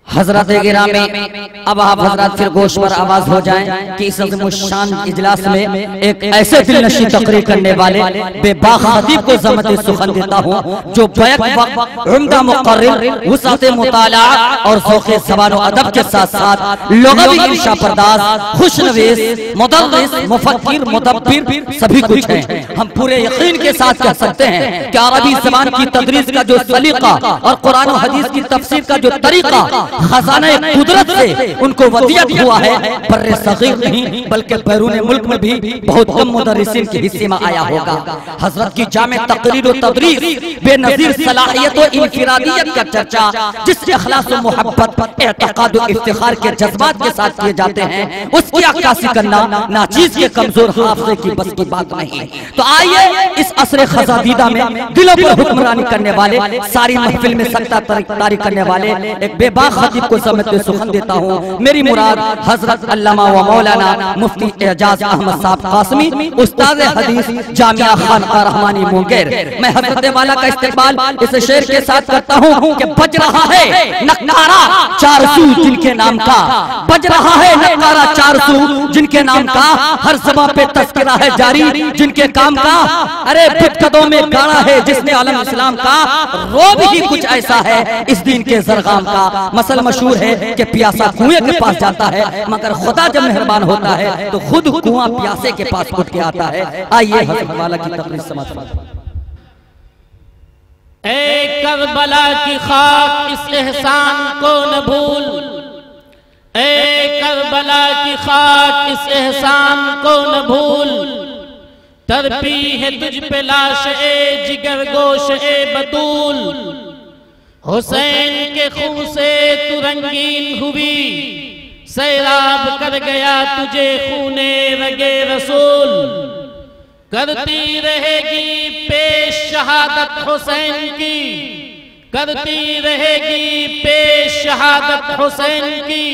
हजरत गिरामी अब आप हजरत फिर गोश पर आवाज हो जाएं कि इस अज़ीमुश्शान इजलास में एक ऐसे दिलनशी तकरीर करने वाले बेबाक खतीब को ज़मत सुखन देता हूँ जो बैक वक्त उम्दा मुक़र्रिर वुसअत मुताला और ज़ौक़ ज़बान व अदब के साथ साथ लुग़वी इंशा पर्दाज़ खुशनवीस मुदर्रिस मुफक्किर मुदब्बिर सभी कुछ हैं। हम पूरे यकीन के साथ कह सकते हैं कि अरबी ज़बान की तदरीस का जो सलीका और कुरान और हदीस की तफसीर का जो तरीका खजाना कुदरत से उनको वदियत हुआ है, बर्रे सगीर नहीं बल्कि बैरून मुल्क में भी बहुत कम मुदर्रिसीन के हिस्से में आया होगा। हजरत की जामे तकरीर और तदरीस बेनज़ीर सलाहियत और इनफिरादियत का चर्चा जिस इखलास और मोहब्बत एतक़ाद और इफ्तिखार के जज्बात के साथ किए जाते हैं उसकी अक्कासी करना नाचीज के कमजोर हाफ़िज़े की बस की बात नहीं। तो आइए इस असरे खज़ादीदा में दिलों पर हुक्मरानी करने वाले, सारी महफिल में सत्ता तारी करने वाले एक बेबाक खतीब को ज़मत सुखन देता हूँ। मेरी मुराद हजरत अल्लामा व मौलाना मुफ्ती एजाज अहमद साहब कासमी उस्ताद हदीस जामिया खानका रहमानी मुंगेर। मैं हजरत वाला का इस्तेमाल इस शेर के साथ करता हूँ कि बज रहा है नकारा चार सू जिनके नाम का, बज रहा है नकारा चार सू जिनके नाम का, हर ज़बां पे तज़किरा है जारी जिनके काम का। अरे बिदअतों में गाना है जिसने आलम इस्लाम का, रोब ही कुछ ऐसा है इस दीन के ज़रगाम का। मसल मशहूर है कि प्यासा कुएं के पास जाता है मगर खुदा जब मेहरबान होता है तो खुद कुआं प्यासे के पास उठ के आता है। आइए हज़रत वाला की तकरीर समझते। ए करबला की खाक इस एहसान को न भूल, ए करबला की खाक इस एहसान को न भूल, तड़पी है तुझ पे लाश ए जिगर गोश ए बतूल, हुसैन के खून से तू रंगीन हुई, सैराब कर गया तुझे खूने रगे रसूल, करती रहेगी पेश शहादत हुसैन की, करती रहेगी पेश शहादत हुसैन की,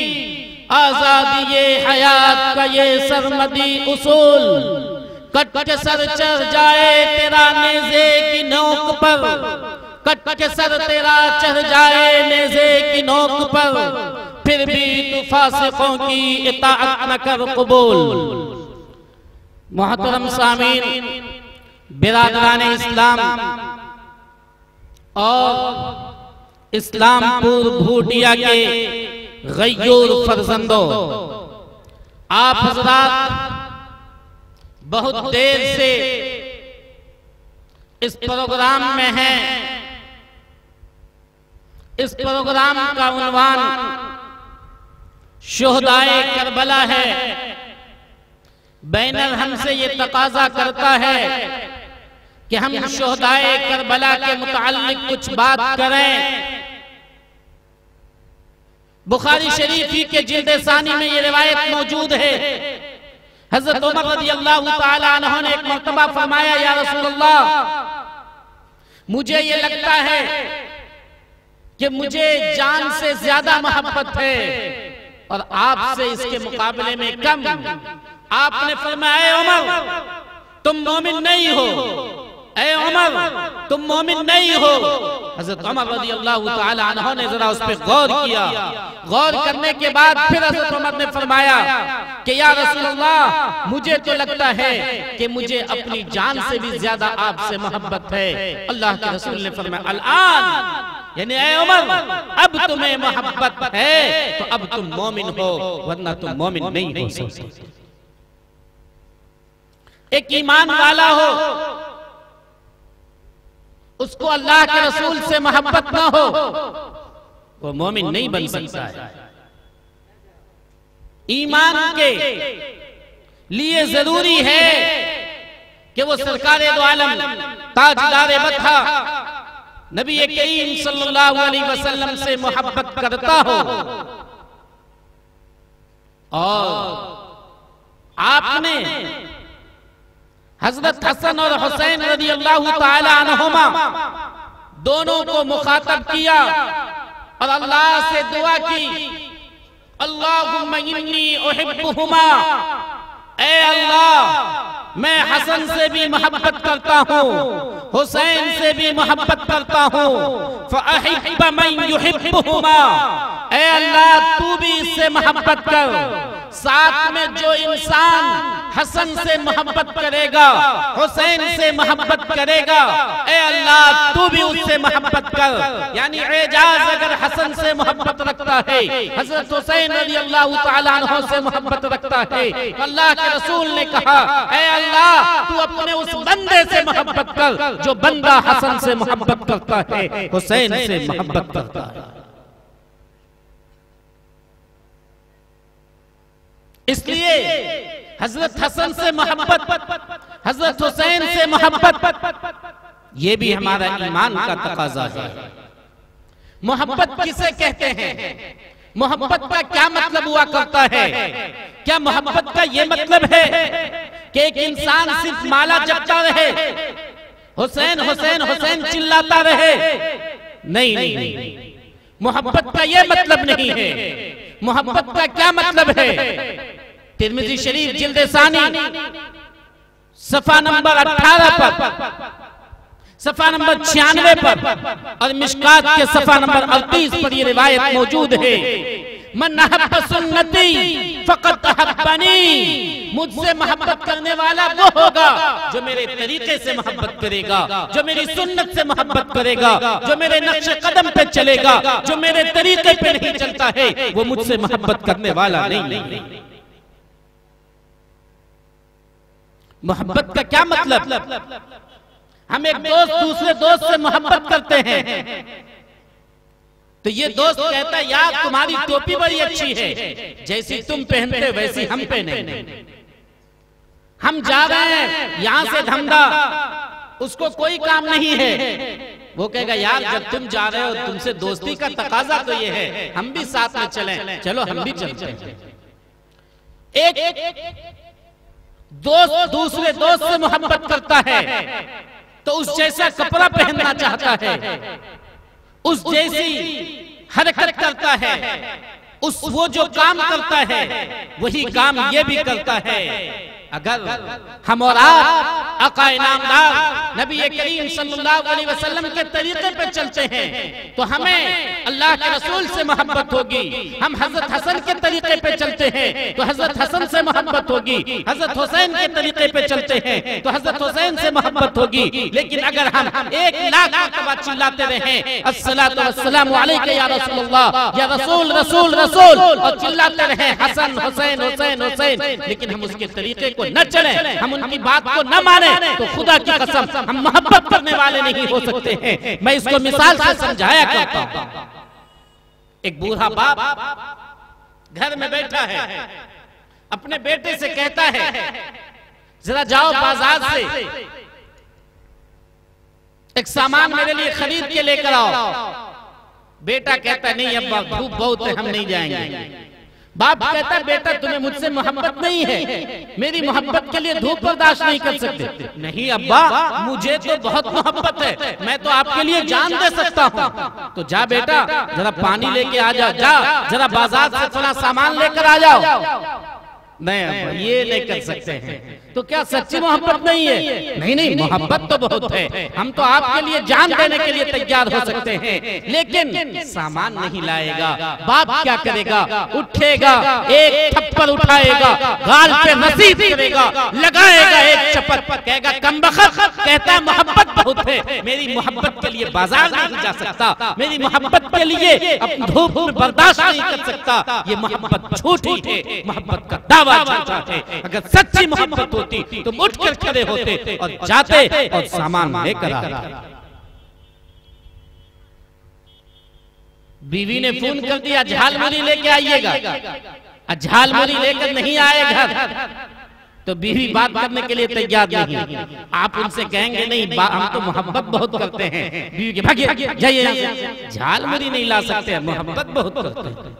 आजादी ये हयात का ये सरमदी उसूल, कट के सर चढ़ जाए तेरा नेज़े की नोक पर, कट के सर तेरा चढ़ जाए नेज़े की नोक पर, फिर भी तू फासिकों की इताअत न कर कबूल। मोहतरम सामीन, बिरादरान इस्लाम और इस्लामपुर भूटिया के गय्यूर फर्जंदों, आप हज़रात बहुत देर से इस प्रोग्राम में हैं। इस प्रोग्राम का उन्वान शुहदाए करबला है। बैनर हमसे ये तकाजा करता है कि हम शुहदाए करबला के मुताल्लिक कुछ बात करें। बुखारी शरीफ ही के जिल्द सानी में ये रिवायत मौजूद है। हज़रत उमर रज़ियल्लाहु ताला अन्हु ने एक मर्तबा फरमाया, या रसूलल्लाह, मुझे ये लगता है कि मुझे जान से ज्यादा मोहब्बत है और आपसे इसके मुकाबले में कम। आपने फरमाया, उमर तुम मोमिन नहीं हो, ऐ उमर तुम मोमिन नहीं हो। हज़रत उमर रज़ियल्लाहु ताला अन्हु ने जरा उस पर गौर किया। गौर करने के बाद फिर हज़रत उमर ने फरमाया कि या रसूलल्लाह, मुझे तो लगता है कि मुझे अपनी जान से भी ज्यादा आपसे मोहब्बत है। अल्लाह के रसूल ने फरमाया, अल-आन, यानी ऐ उमर अब तुम्हें मोहब्बत है तो अब तुम मोमिन हो, वरना तुम मोमिन नहीं हो सकते। एक ईमान वाला हो, उसको अल्लाह के रसूल से मोहब्बत ना हो, वो मोमिन नहीं बन सकता है। ईमान के लिए जरूरी है कि वो सरकारे दो आलम ताजदारे बता नबी करीम सल्लल्लाहु अलैहि वसल्लम से मोहब्बत करता हो। और आपने हजरत हसन और हुसैन रज़ियल्लाहु ताला अन्हुमा दोनों को मुखातब किया और अल्लाह से दुआ की, अल्लाहुम्मा इन्नी उहिब्बुहुमा, ऐ अल्लाह मैं हसन से भी मोहब्बत करता हूँ, हुसैन से भी मोहब्बत करता हूँ, फ़अहिब्ब मन युहिब्बुहुमा, ऐ अल्लाह तू भी इससे मोहब्बत कर। साथ में जो इंसान हसन से मोहब्बत करेगा, हुसैन से मोहब्बत करेगा, ऐ अल्लाह तू भी उससे मोहब्बत कर। यानी एजाज अगर हसन से मोहब्बत रखता है, हजरत हुसैन रज़ियल्लाहु ताला अन्हु से मोहब्बत रखता है, अल्लाह के रसूल ने कहा ऐ अल्लाह तू अपने उस बंदे से मोहब्बत कर जो बंदा हसन से मोहब्बत करता है, हुसैन से मोहब्बत करता है। इसलिए हजरत हसन से मोहब्बत, हजरत हुसैन से मोहब्बत, ये भी हमारा ईमान का तकाजा है। मोहब्बत किसे कहते हैं? मोहब्बत का क्या मतलब हुआ करता है? क्या मोहब्बत का ये मतलब है कि एक इंसान सिर्फ माला जपता रहे, हुसैन हुसैन हुसैन चिल्लाता रहे? नहीं नहीं नहीं, मोहब्बत का ये मतलब नहीं है। मोहब्बत का क्या मतलब है? तिर्मिज़ी शरीफ जिल्द सानी सफा नंबर 18 पर, सफा नंबर 96 पर और मिशकात के सफा नंबर 38 पर ये रिवायत मौजूद है। मन अहब्ब सुन्नती फ़क़द अहब्बनी, मुझसे मोहब्बत करने वाला वो होगा जो मेरे तरीके से मोहब्बत करेगा, जो मेरी सुन्नत से मोहब्बत करेगा, जो मेरे नक्शे कदम पे चलेगा, जो मेरे तरीके पे नहीं चलता है वो मुझसे मोहब्बत करने वाला नहीं। मोहब्बत का क्या मतलब? हम एक दोस्त दूसरे दोस्त से मोहब्बत करते हैं तो ये दोस्त कहता है यार तुम्हारी टोपी बड़ी अच्छी है, जैसी तुम पहनते वैसी हम पहने। हम जा रहे हैं यहां से धमदा, उसको कोई काम नहीं है, वो कहेगा यार जब तुम जा रहे हो तुमसे दोस्ती का तकाजा तो ये है हम भी साथ में चलें, चलो हम भी चलते हैं। एक दोस्त दूसरे दोस्त से मोहब्बत करता है तो उस जैसा कपड़ा पहनना चाहता है, उस जैसी हरकत करता है, उस वो जो काम करता है वही काम ये भी करता है। अगर हम और आप आका इनामदार नबी करीम सल्लल्लाहु अलैहि वसल्लम के तरीके पे चलते हैं तो हमें अल्लाह के रसूल से मोहब्बत होगी। हम हजरत हसन के तरीके पे चलते हैं तो हजरत हसन से मोहब्बत होगी, हजरत हुसैन के तरीके पे चलते हैं तो हजरत हुसैन से मोहब्बत होगी। लेकिन अगर हम 1,00,000 मरतबा चिल्लाते रहें अस्सलातु वस्सलामु अलैका या रसूलल्लाह, या रसूल रसूल रसूल, और चिल्लाते रहें हसन हुसैन हुसैन हुसैन, लेकिन हम उसके तरीके को न चले, हम उनकी बात को न माने तो खुदा की कसम हम मोहब्बत करने वाले नहीं हो सकते हैं। मैं इसको मिसाल से समझाया करता हूं। एक बूढ़ा बाप घर में बैठा है, अपने बेटे से कहता है जरा जाओ बाजार से एक सामान मेरे लिए खरीद के लेकर आओ। बेटा कहता नहीं अब्बा धूप बहुत है हम नहीं जाएंगे। बाप कहता है बेटा तुम्हें मुझसे मोहब्बत नहीं है, मेरी मोहब्बत के लिए धूप बर्दाश्त नहीं कर सकते। नहीं अब्बा मुझे तो बहुत मोहब्बत है, मैं तो आपके लिए जान दे सकता हूँ। तो जा बेटा जरा पानी लेके आ जाओ, जा जरा बाजार से थोड़ा सामान लेकर आ जाओ। नहीं अब्बा ये नहीं कर सकते हैं। तो क्या सच्ची मोहब्बत नहीं है? नहीं नहीं मोहब्बत तो बहुत है, हम तो आपके लिए जान देने के लिए तैयार हो सकते हैं, लेकिन सामान नहीं लाएगा। बाप क्या करेगा? उठेगा, एक थप्पड़ उठाएगा, गाल पे रसीद करेगा, लगाएगा एक चपट, कहेगा कमबख्त, कहता मोहब्बत बहुत है, मेरी मोहब्बत के लिए बाजार नहीं जा सकता, मेरी मोहब्बत के लिए अपनी धूप में बर्दाश्त नहीं कर सकता। ये मोहब्बत झूठी है, मोहब्बत का दावा झूठा है। अगर सच्ची मोहब्बत होती तो उठ कर खड़े होते और जाते और सामान लेकर आते। बीवी ने फोन कर दिया झालमुरी लेके आइएगा, झालमुरी लेकर नहीं आए घर तो बीवी बात करने के लिए तैयार नहीं। आप उनसे कहेंगे नहीं हम तो मोहब्बत बहुत करते हैं, बीवी के भागिए जाइए, झालमुरी नहीं ला सकते, मोहब्बत बहुत करते हैं।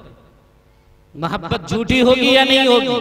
मोहब्बत झूठी होगी या नहीं होगी?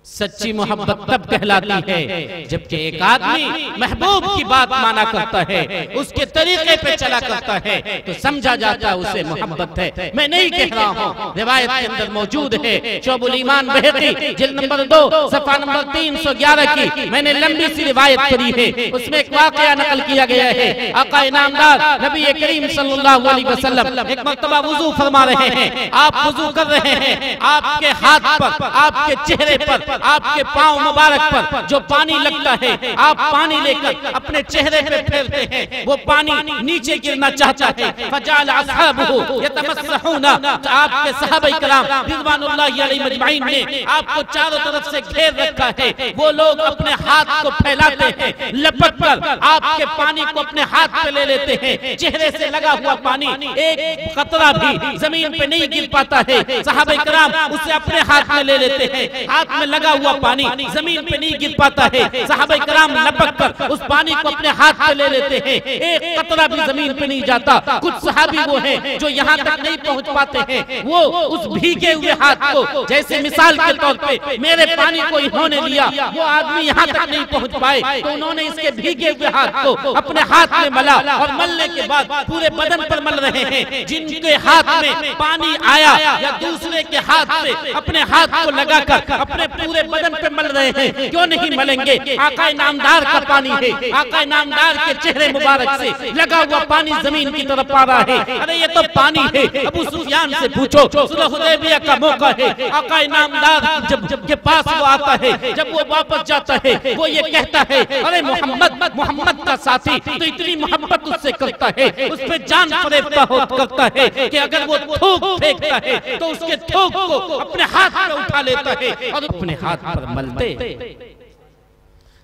सच्ची मोहब्बत तब कहलाती है जबकि एक आदमी महबूब की बात माना करता है, उसके तरीके पे चला करता है, तो समझा जाता है उसे मोहब्बत है। मैं नहीं कह रहा हूँ, रिवायत के अंदर मौजूद है, शोबुल ईमान बहकी जिल्द नंबर 2 सफ़ा नंबर 311 की मैंने लंबी सी रिवायत पढ़ी है। उसमें एक वाकया नकल किया गया है। आका इनामदार नबी करीम सल्लल्लाहु अलैहि वसल्लम एक मर्तबा वुजू फरमा रहे हैं। आप वुजू कर रहे हैं, आपके हाथ पर, आपके चेहरे पर, आपके पांव मुबारक पर जो पानी लगता है, आप पानी लेकर अपने चेहरे पे फेरते हैं, वो पानी नीचे गिरना चाहता है। फजाल असहाबुहु यतमस्सहुना, आपके सहाबा इकराम रिज़वानुल्लाहि अलैहिम अजमईन ने आपको चारों तरफ से घेर रखा है। वो लोग अपने हाथ को फैलाते हैं, लपक कर आपके पानी को अपने हाथ पे ले लेते हैं। चेहरे से लगा हुआ पानी एक कतरा भी जमीन पे नहीं गिर पाता है। सहाबा इकराम उसे अपने हाथ में ले लेते हैं, हाथ में लगा हुआ पानी जमीन पे नहीं गिर पाता है। सहाबा इकराम लपक कर उस पानी को अपने हाथ पे ले लेते हैं, एक कतरा भी जमीन पे नहीं जाता। कुछ सहाबी वो हैं जो यहाँ तक नहीं पहुँच पाते हैं, वो उस भीगे हुए हाथ को, जैसे मिसाल के तौर पे मेरे पानी को इन्होंने लिया, वो आदमी यहाँ तक नहीं पहुँच पाए, तो उन्होंने इसके भीगे हुए हाथ को अपने हाथ में मला और मलने के बाद पूरे बदन पर मल रहे हैं। जिनके हाथ में पानी आया या दूसरे के हाथ से अपने हाथ को लगाकर अपने पूरे बदन पे मल रहे हैं, क्यों नहीं मलेंगे? आका इनामदार का पानी है, आका इनामदार के चेहरे मुबारक से लगा हुआ पानी जमीन की तरफ आ रहा है। अरे ये तो पानी है। अबू सुफियान से पूछो, सुलह हुदैबिया का मौका है, आका इनामदार जब के पास वो आता है, जब वो वापस जाता है, वो ये कहता है, अरे मोहम्मद का साथी तो इतनी मोहब्बत उससे करता है, उस पे जान फरेबता करता है कि अगर वो थूक फेंकता है तो उसके थूक को अपने हाथ में उठा लेता है और अपने हाथ पर मलते।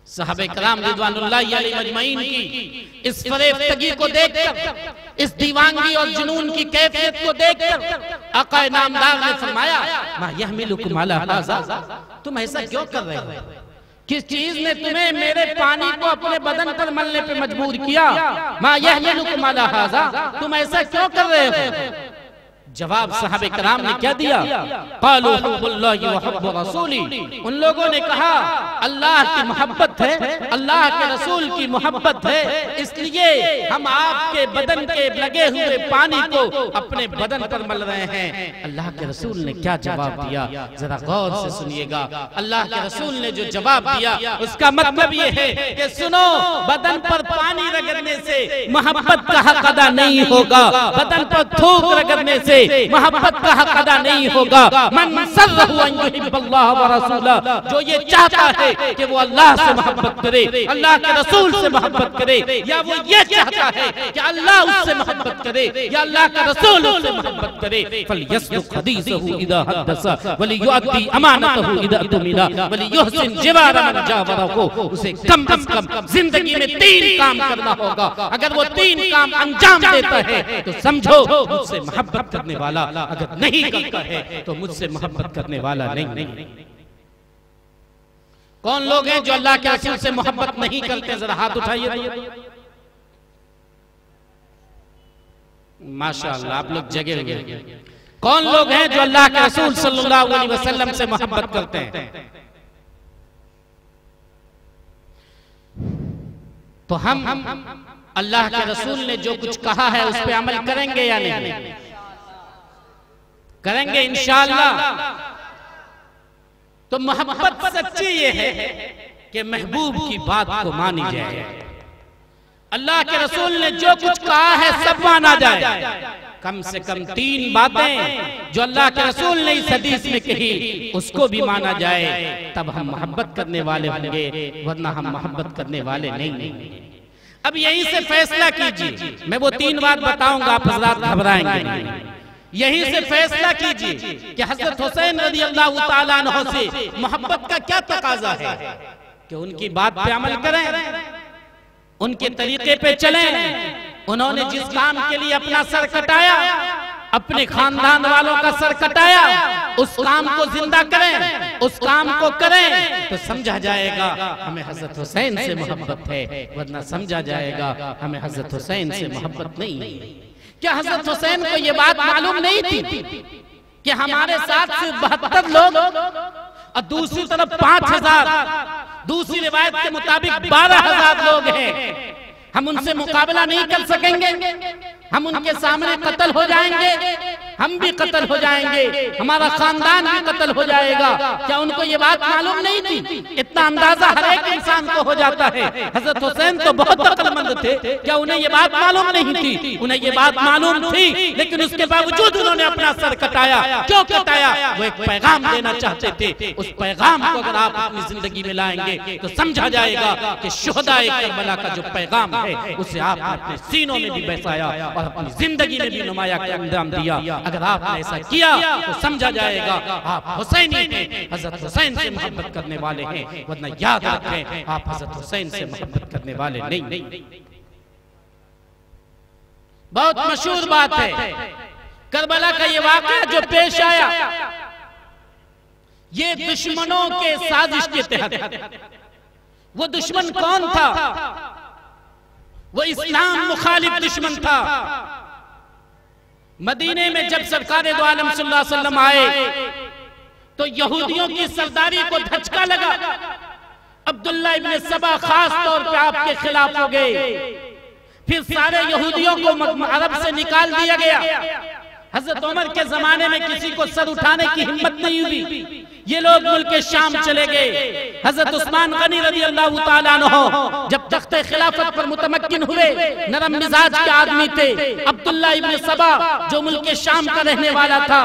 सहाबे कराम रिज़वानुल्लाहि अलैहिम अजमईन की इस फरेफ्तगी को देखकर, इस दीवानगी और जुनून की कैफियत को देखकर आका इनामदार ने फरमाया, मा यहमिलुकुम अला हाज़ा, तुम ऐसा क्यों कर रहे हो? किस चीज ने तुम्हें मेरे पानी को अपने बदन पर मलने पे मजबूर किया? मा यहमिलुकुम अला हाज़ा, तुम ऐसा क्यों कर रहे हो? जवाब सहाबे कराम ने क्या दिया? क़ालू हुब्बुल्लाहि व हुब्बु रसूली, उन लोगों ने कहा अल्लाह की मोहब्बत है, अल्लाह के रसूल की मोहब्बत है, इसलिए हम आपके बदन के लगे हुए पानी को अपने बदन पर मल रहे हैं। अल्लाह के रसूल ने क्या जवाब दिया, जरा गौर से सुनिएगा। अल्लाह के रसूल ने जो जवाब दिया उसका मतलब ये है कि सुनो, बदन पर पानी रगड़ने से मोहब्बत का हक अदा नहीं होगा, बदन पर थूक रगड़ने से मोहब्बत का हक अदा नहीं होगा। मन सर्रहु अन युहिब्बल्लाह व रसूलह, जो ये चाहता है कि वो अल्लाह से मोहब्बत करे, अल्लाह के रसूल से मोहब्बत करे, या वो ये चाहता है कि अल्लाह उससे मोहब्बत करे या अल्लाह का रसूल उससे मोहब्बत करे, फलयस्दुक हदीसहु इदा हदसा वलियुअद्दी अमानतहु इदा तुमिना वलियुहसिन जिवार मन जावरहु। उसे कम से कम जिंदगी में 3 काम करना होगा। अगर वो 3 काम अंजाम देता है तो समझो मुझसे मोहब्बत करने वाला, अगर नहीं करता है तो मुझसे मोहब्बत करने वाला नहीं। कौन लोग हैं जो अल्लाह के रसूल से मोहब्बत नहीं करते? जरा हाथ उठाइए। माशाअल्लाह, आप लोग जगे हुए। कौन लोग हैं जो अल्लाह के रसूल सल्लल्लाहु अलैहि वसल्लम से मोहब्बत करते हैं? तो हम अल्लाह के रसूल ने जो कुछ कहा है उस पर अमल करेंगे या नहीं? करेंगे इंशाअल्लाह। तो मोहब्बत सच्ची ये है कि महबूब की बात को मानी जाए, अल्लाह के रसूल ने जो कुछ कहा है सब माना जाए। कम से कम 3 बातें जो अल्लाह के रसूल ने इस हदीस में कही उसको भी माना जाए, तब हम मोहब्बत करने वाले होंगे, वरना हम मोहब्बत करने वाले नहीं। अब यहीं से फैसला कीजिए। मैं वो 3 बात बताऊंगा, आप हज़रात घबराएंगे नहीं। यहीं से फैसला कीजिए कि हज़रत हुसैन रज़ियल्लाहु ताला अन्हु से मोहब्बत का क्या तकाज़ा है कि उनकी बात पे अमल करें, उनके तरीके पे चलें। उन्होंने जिस काम के लिए अपना सर कटाया, अपने खानदान वालों का सर कटाया, उस काम को जिंदा करें, उस काम को करें, तो समझा जाएगा हमें हज़रत हुसैन से मोहब्बत है, वरना समझा जाएगा हमें हज़रत हुसैन से मोहब्बत नहीं। क्या हज़रत हुसैन को ये बात मालूम नहीं थी कि हमारे साथ सिर्फ 72 लोग और दूसरी तरफ 5000, दूसरी रिवायत के मुताबिक 12000 लोग हैं। हम उनसे मुकाबला नहीं कर सकेंगे, हम उनके सामने कत्ल हो जाएंगे, हम भी कत्ल हो जाएंगे, हमारा खानदान भी कत्ल हो जाएगा। क्या उनको ये बात मालूम नहीं थी? इतना अंदाजा हर एक इंसान को हो जाता है। हजरत हुसैन तो बहुत अक्लमंद थे, क्या उन्हें ये बात मालूम नहीं थी? उन्हें ये बात मालूम थी, लेकिन उसके बावजूद उन्होंने अपना सर कटाया। क्यों कटाया? वो एक पैगाम देना चाहते थे। उस पैगाम को अगर आप अपनी जिंदगी में लाएंगे तो समझा जाएगा कि शुहदाए करबला का जो पैगाम है उसे आपने अपने सीनों में भी बैसाया और अपनी जिंदगी में भी नुमाया कर अंजाम दिया। अगर आपने ऐसा किया तो समझा जाएगा आप हुसैनी हैं, हजरत हुसैन से मोहब्बत करने वाले हैं। वरना याद रखें, आप हजरत हुसैन से मोहब्बत करने वाले नहीं। बहुत मशहूर बात है, करबला का ये वाक़या जो पेश आया, ये दुश्मनों के साजिश के तहत। वो दुश्मन कौन था? वो इस्लाम मुखालिफ दुश्मन था। मदीने में जब सरकार दो आलम सल्लल्लाहु अलैहि वसल्लम आए तो यहूदियों की सरदारी को धचका लगा। अब्दुल्ला इब्न सबा खास तौर पे आपके खिलाफ हो गए। फिर सारे यहूदियों को अरब से निकाल दिया गया। हजरत उमर के जमाने में किसी को सर उठाने की हिम्मत नहीं हुई। ये लोग मुल्क शाम चले गए। हजरत उस्मान गनी रज़ी अल्लाह ताला अन्हु जब तख्ते खिलाफत पर मुतमक्किन हुए, नरम मिजाज के आदमी थे। अब्दुल्ला इब्न सबा जो मुल्क शाम का रहने वाला था,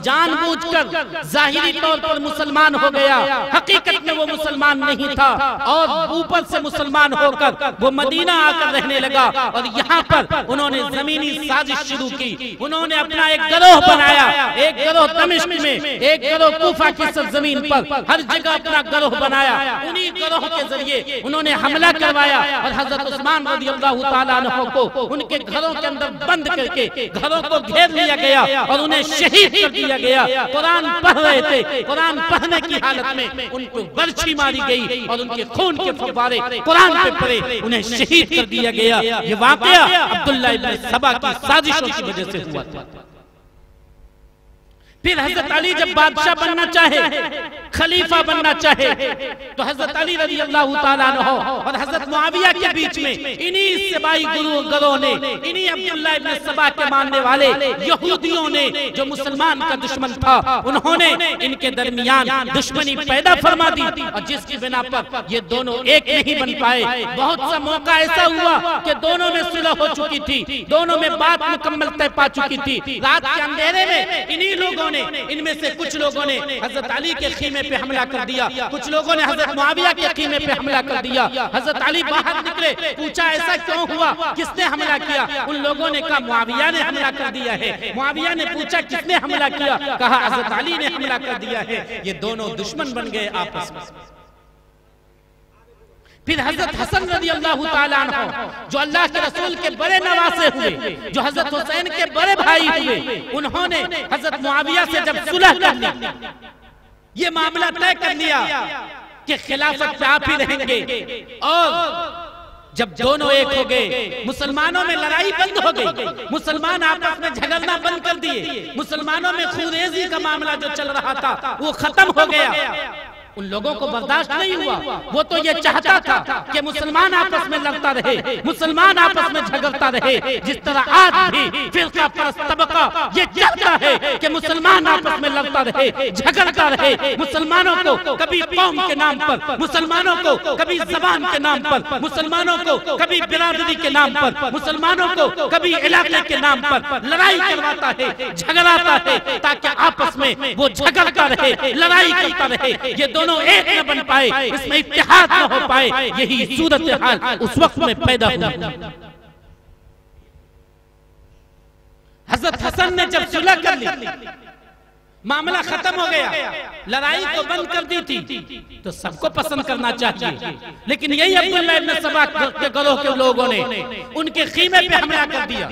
जानबूझकर जाहिरी तौर पर मुसलमान हो गया, हकीकत में वो मुसलमान नहीं था। और ऊपर से मुसलमान होकर वो मदीना आकर रहने लगा और यहाँ पर उन्होंने जमीनी साजिश शुरू की। उन्होंने अपना एक गिरोह बनाया, एक गिरोह दमिश्क में, एक गिरोह कूफा की सरजमीन पर, हर जगह अपना गिरोह बनाया। उन्हीं गिरोह के जरिए उन्होंने हमला करवाया और हजरत उस्मान रज़ियल्लाहु ताला अन्हु को उनके घरों के अंदर बंद करके घरों को घेर लिया गया और उन्हें शहीद कर दिया गया। कुरान पढ़ रहे थे, कुरान पढ़ने की हालत में उनको बर्छी मारी गई और उनके खून के फव्वारे कुरान पे पड़े, उन्हें शहीद कर दिया गया। ये वाकया अब्दुल्ला इब्न सबा की साजिशों की वजह से हुआ था। फिर हजरत अली जब बादशाह बनना चाहे, खलीफा बनना चाहे, तो हजरत अली रज़ी अल्लाह ताला अन्हु और हजरत मुआविया के बीच में इन्हीं सिपाही गिरोह ने, इन्हीं अब्दुल्ला इब्न सबा के मानने वाले यहूदियों ने, जो मुसलमान का दुश्मन था, उन्होंने इनके दरमियान दुश्मनी पैदा फरमा दी और जिसकी बिना पर ये दोनों एक नहीं बन पाए। बहुत सा मौका ऐसा हुआ कि दोनों में सुलह हो चुकी थी, दोनों में बात मुकम्मल तय पा चुकी थी। रात के अंधेरे में इन्हीं लोगों, इनमें से कुछ लोगों ने हजरत अली के खीमे पे हमला कर दिया, कुछ लोगों ने हजरत मुआविया के खीमे पे हमला कर दिया। हजरत अली बाहर निकले, पूछा ऐसा क्यों हुआ, किसने हमला किया? उन लोगों ने कहा मुआविया ने हमला कर दिया है। मुआविया ने पूछा किसने हमला किया? कहा हजरत अली ने हमला कर दिया है। ये दोनों दुश्मन बन गए आपस में। फिर हजरत हसन रज़ी अल्लाह ताला अन्हु जो अल्लाह के रसूल के बड़े नवासे हुए, जो हजरत हुसैन के बड़े भाई हुए, उन्होंने हजरत मुआविया से जब सुलह कर ली, ये मामला तय कर लिया कि खिलाफत पे आप ही रहेंगे। और जब दोनों एक हो गए, मुसलमानों में लड़ाई बंद हो गई, मुसलमान आपस में झगड़ना बंद कर दिए, मुसलमानों में खूनरेजी का मामला जो चल रहा था वो खत्म हो गया। उन लोगों को बर्दाश्त नहीं हुआ। वो तो ये चाहता था कि मुसलमान आपस में लड़ता रहे, मुसलमान आपस में झगड़ता रहे, जिस तरह आज भी फिरका परस्त तबका ये चाहता है कि मुसलमान आपस में लड़ता रहे, झगड़ता रहे। मुसलमानों को कभी कौम के नाम पर, मुसलमानों को कभी जबान के नाम पर, मुसलमानों को कभी बिरादरी के नाम पर, मुसलमानों को कभी इलाके के नाम पर लड़ाई करवाता है, झगड़ाता है, ताकि आपस में वो झगड़ता रहे, लड़ाई करता रहे, ये दोनों एक न बन पाए, इसमें इत्तेहाद न हो पाए। यही सूरत हाल उस वक्त में पैदा हुई। हजरत हसन ने जब सुलह कर ली, मामला खत्म हो गया, लड़ाई तो बंद कर दी थी, तो सबको पसंद करना चाहिए। लेकिन यही अब्दुल्ला इब्न सबा के गिरोह के लोगों ने उनके खीमे पे हमला कर दिया।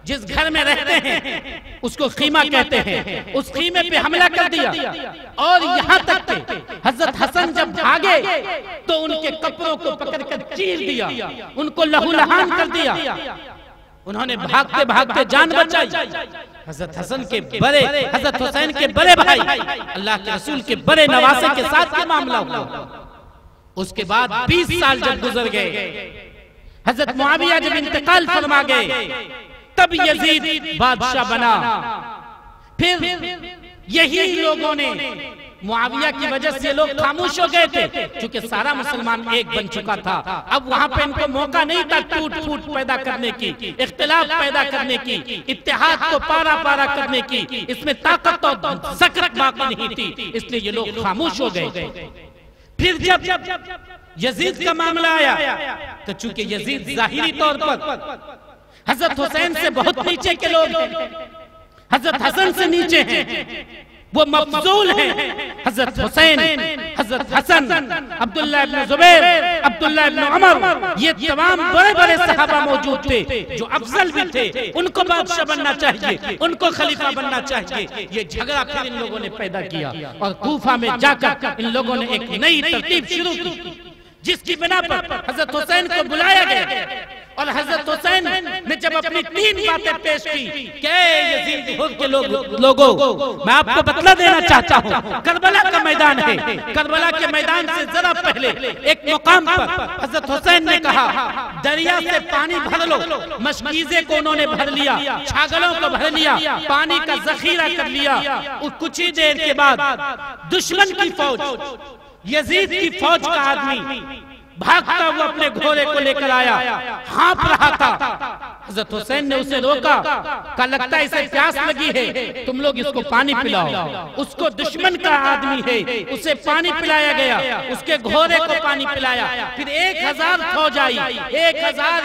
जिस घर में रहते हैं उसको खीमा कहते हैं, उस खीमे पे हमला कर दिया। और यहाँ तक कि हजरत हसन जब भागे तो उनके कपड़ों को पकड़कर चीर दिया, उनको लहूलुहान कर दिया। उन्होंने भागते भागते जान बचाई। हजरत हसन के बड़े, हजरत हुसैन के बड़े भाई अल्लाह के रसूल के बड़े नवासे के साथ क्या मामला हुआ। उसके बाद 20 साल जब गुजर गए, हजरत मुआविया जब इंतकाल फरमा गए, तब यजीद बादशाह बना। फिर यही लोगों ने, मुआविया की वजह से लोग खामोश हो गए थे, क्योंकि सारा मुसलमान एक बन चुका था। अब वहां पे इनको मौका नहीं था टूट फूट पैदा करने की, इख्तिलाफ पैदा करने की, इत्तेहाद को पारा पारा करने की, इसमें ताकत और सकरत बाकी नहीं थी, इसलिए ये लोग खामोश हो गए। फिर जब यजीद का मामला आया, तो चूंकि यजीद जाहिरी तौर पर हजरत हुसैन से बहुत नीचे के लोग हैं, हजरत हसन से नीचे हैं, वो मफजूल हैं। हजरत हुसैन, हजरत हसन, अब्दुल्लाह इब्न जुबैर, अब्दुल्लाह इब्न उमर, ये तमाम बड़े बड़े सहाबा मौजूद थे जो अफजल भी थे। उनको बादशाह बनना चाहिए, उनको खलीफा बनना चाहिए। ये झगड़ा फिर इन लोगों ने पैदा किया और कूफा में जाकर इन लोगों ने एक नई तरतीब शुरू की, जिसकी बिना पर हजरत हुसैन को बुलाया गया। और हजरत हुसैन ने जब अपनी 3 बातें पेश की कि यजीद के लोगों, मैं आपको बतला देना चाहता हूँ, करबला का मैदान है, करबला के मैदान से जरा पहले एक मुकाम पर हजरत हुसैन ने कहा, दरिया से पानी भर लो। मशकीज़े को उन्होंने भर लिया, छागलों को भर लिया, पानी का जखीरा कर लिया। कुछ ही देर के बाद दुश्मन की फौज, यजीद की फौज का आदमी भागता हुआ अपने घोड़े को लेकर आया, हाँप रहा था। हजरत हुसैन ने उसे रोका, कहा लगता है इसे प्यास लगी है, तुम लोग इसको पानी पिलाओ। उसको दुश्मन का आदमी है, उसे पानी पिलाया गया, उसके घोड़े को पानी पिलाया। फिर 1000 फौज आई, 1000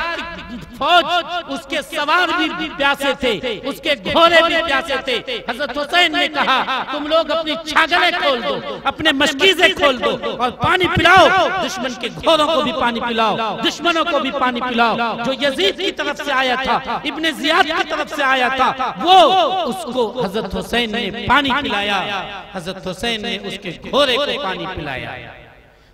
फौज, उसके सवार भी प्यासे थे, उसके घोड़े भी प्यासे थे। हजरत हुसैन ने कहा तुम लोग अपनी छागलें खोल दो, अपने मशकीज़े खोल दो और पानी पिलाओ, दुश्मन के घोड़ों को भी पानी पिलाओ, दुश्मनों को भी पानी पिलाओ। जो यजीद की तरफ से आया था, इब्ने जियाद की तरफ से आया था, वो उसको हजरत हुसैन ने पानी पिलाया। हजरत हुसैन ने उसके घोड़े को पानी पिलाया।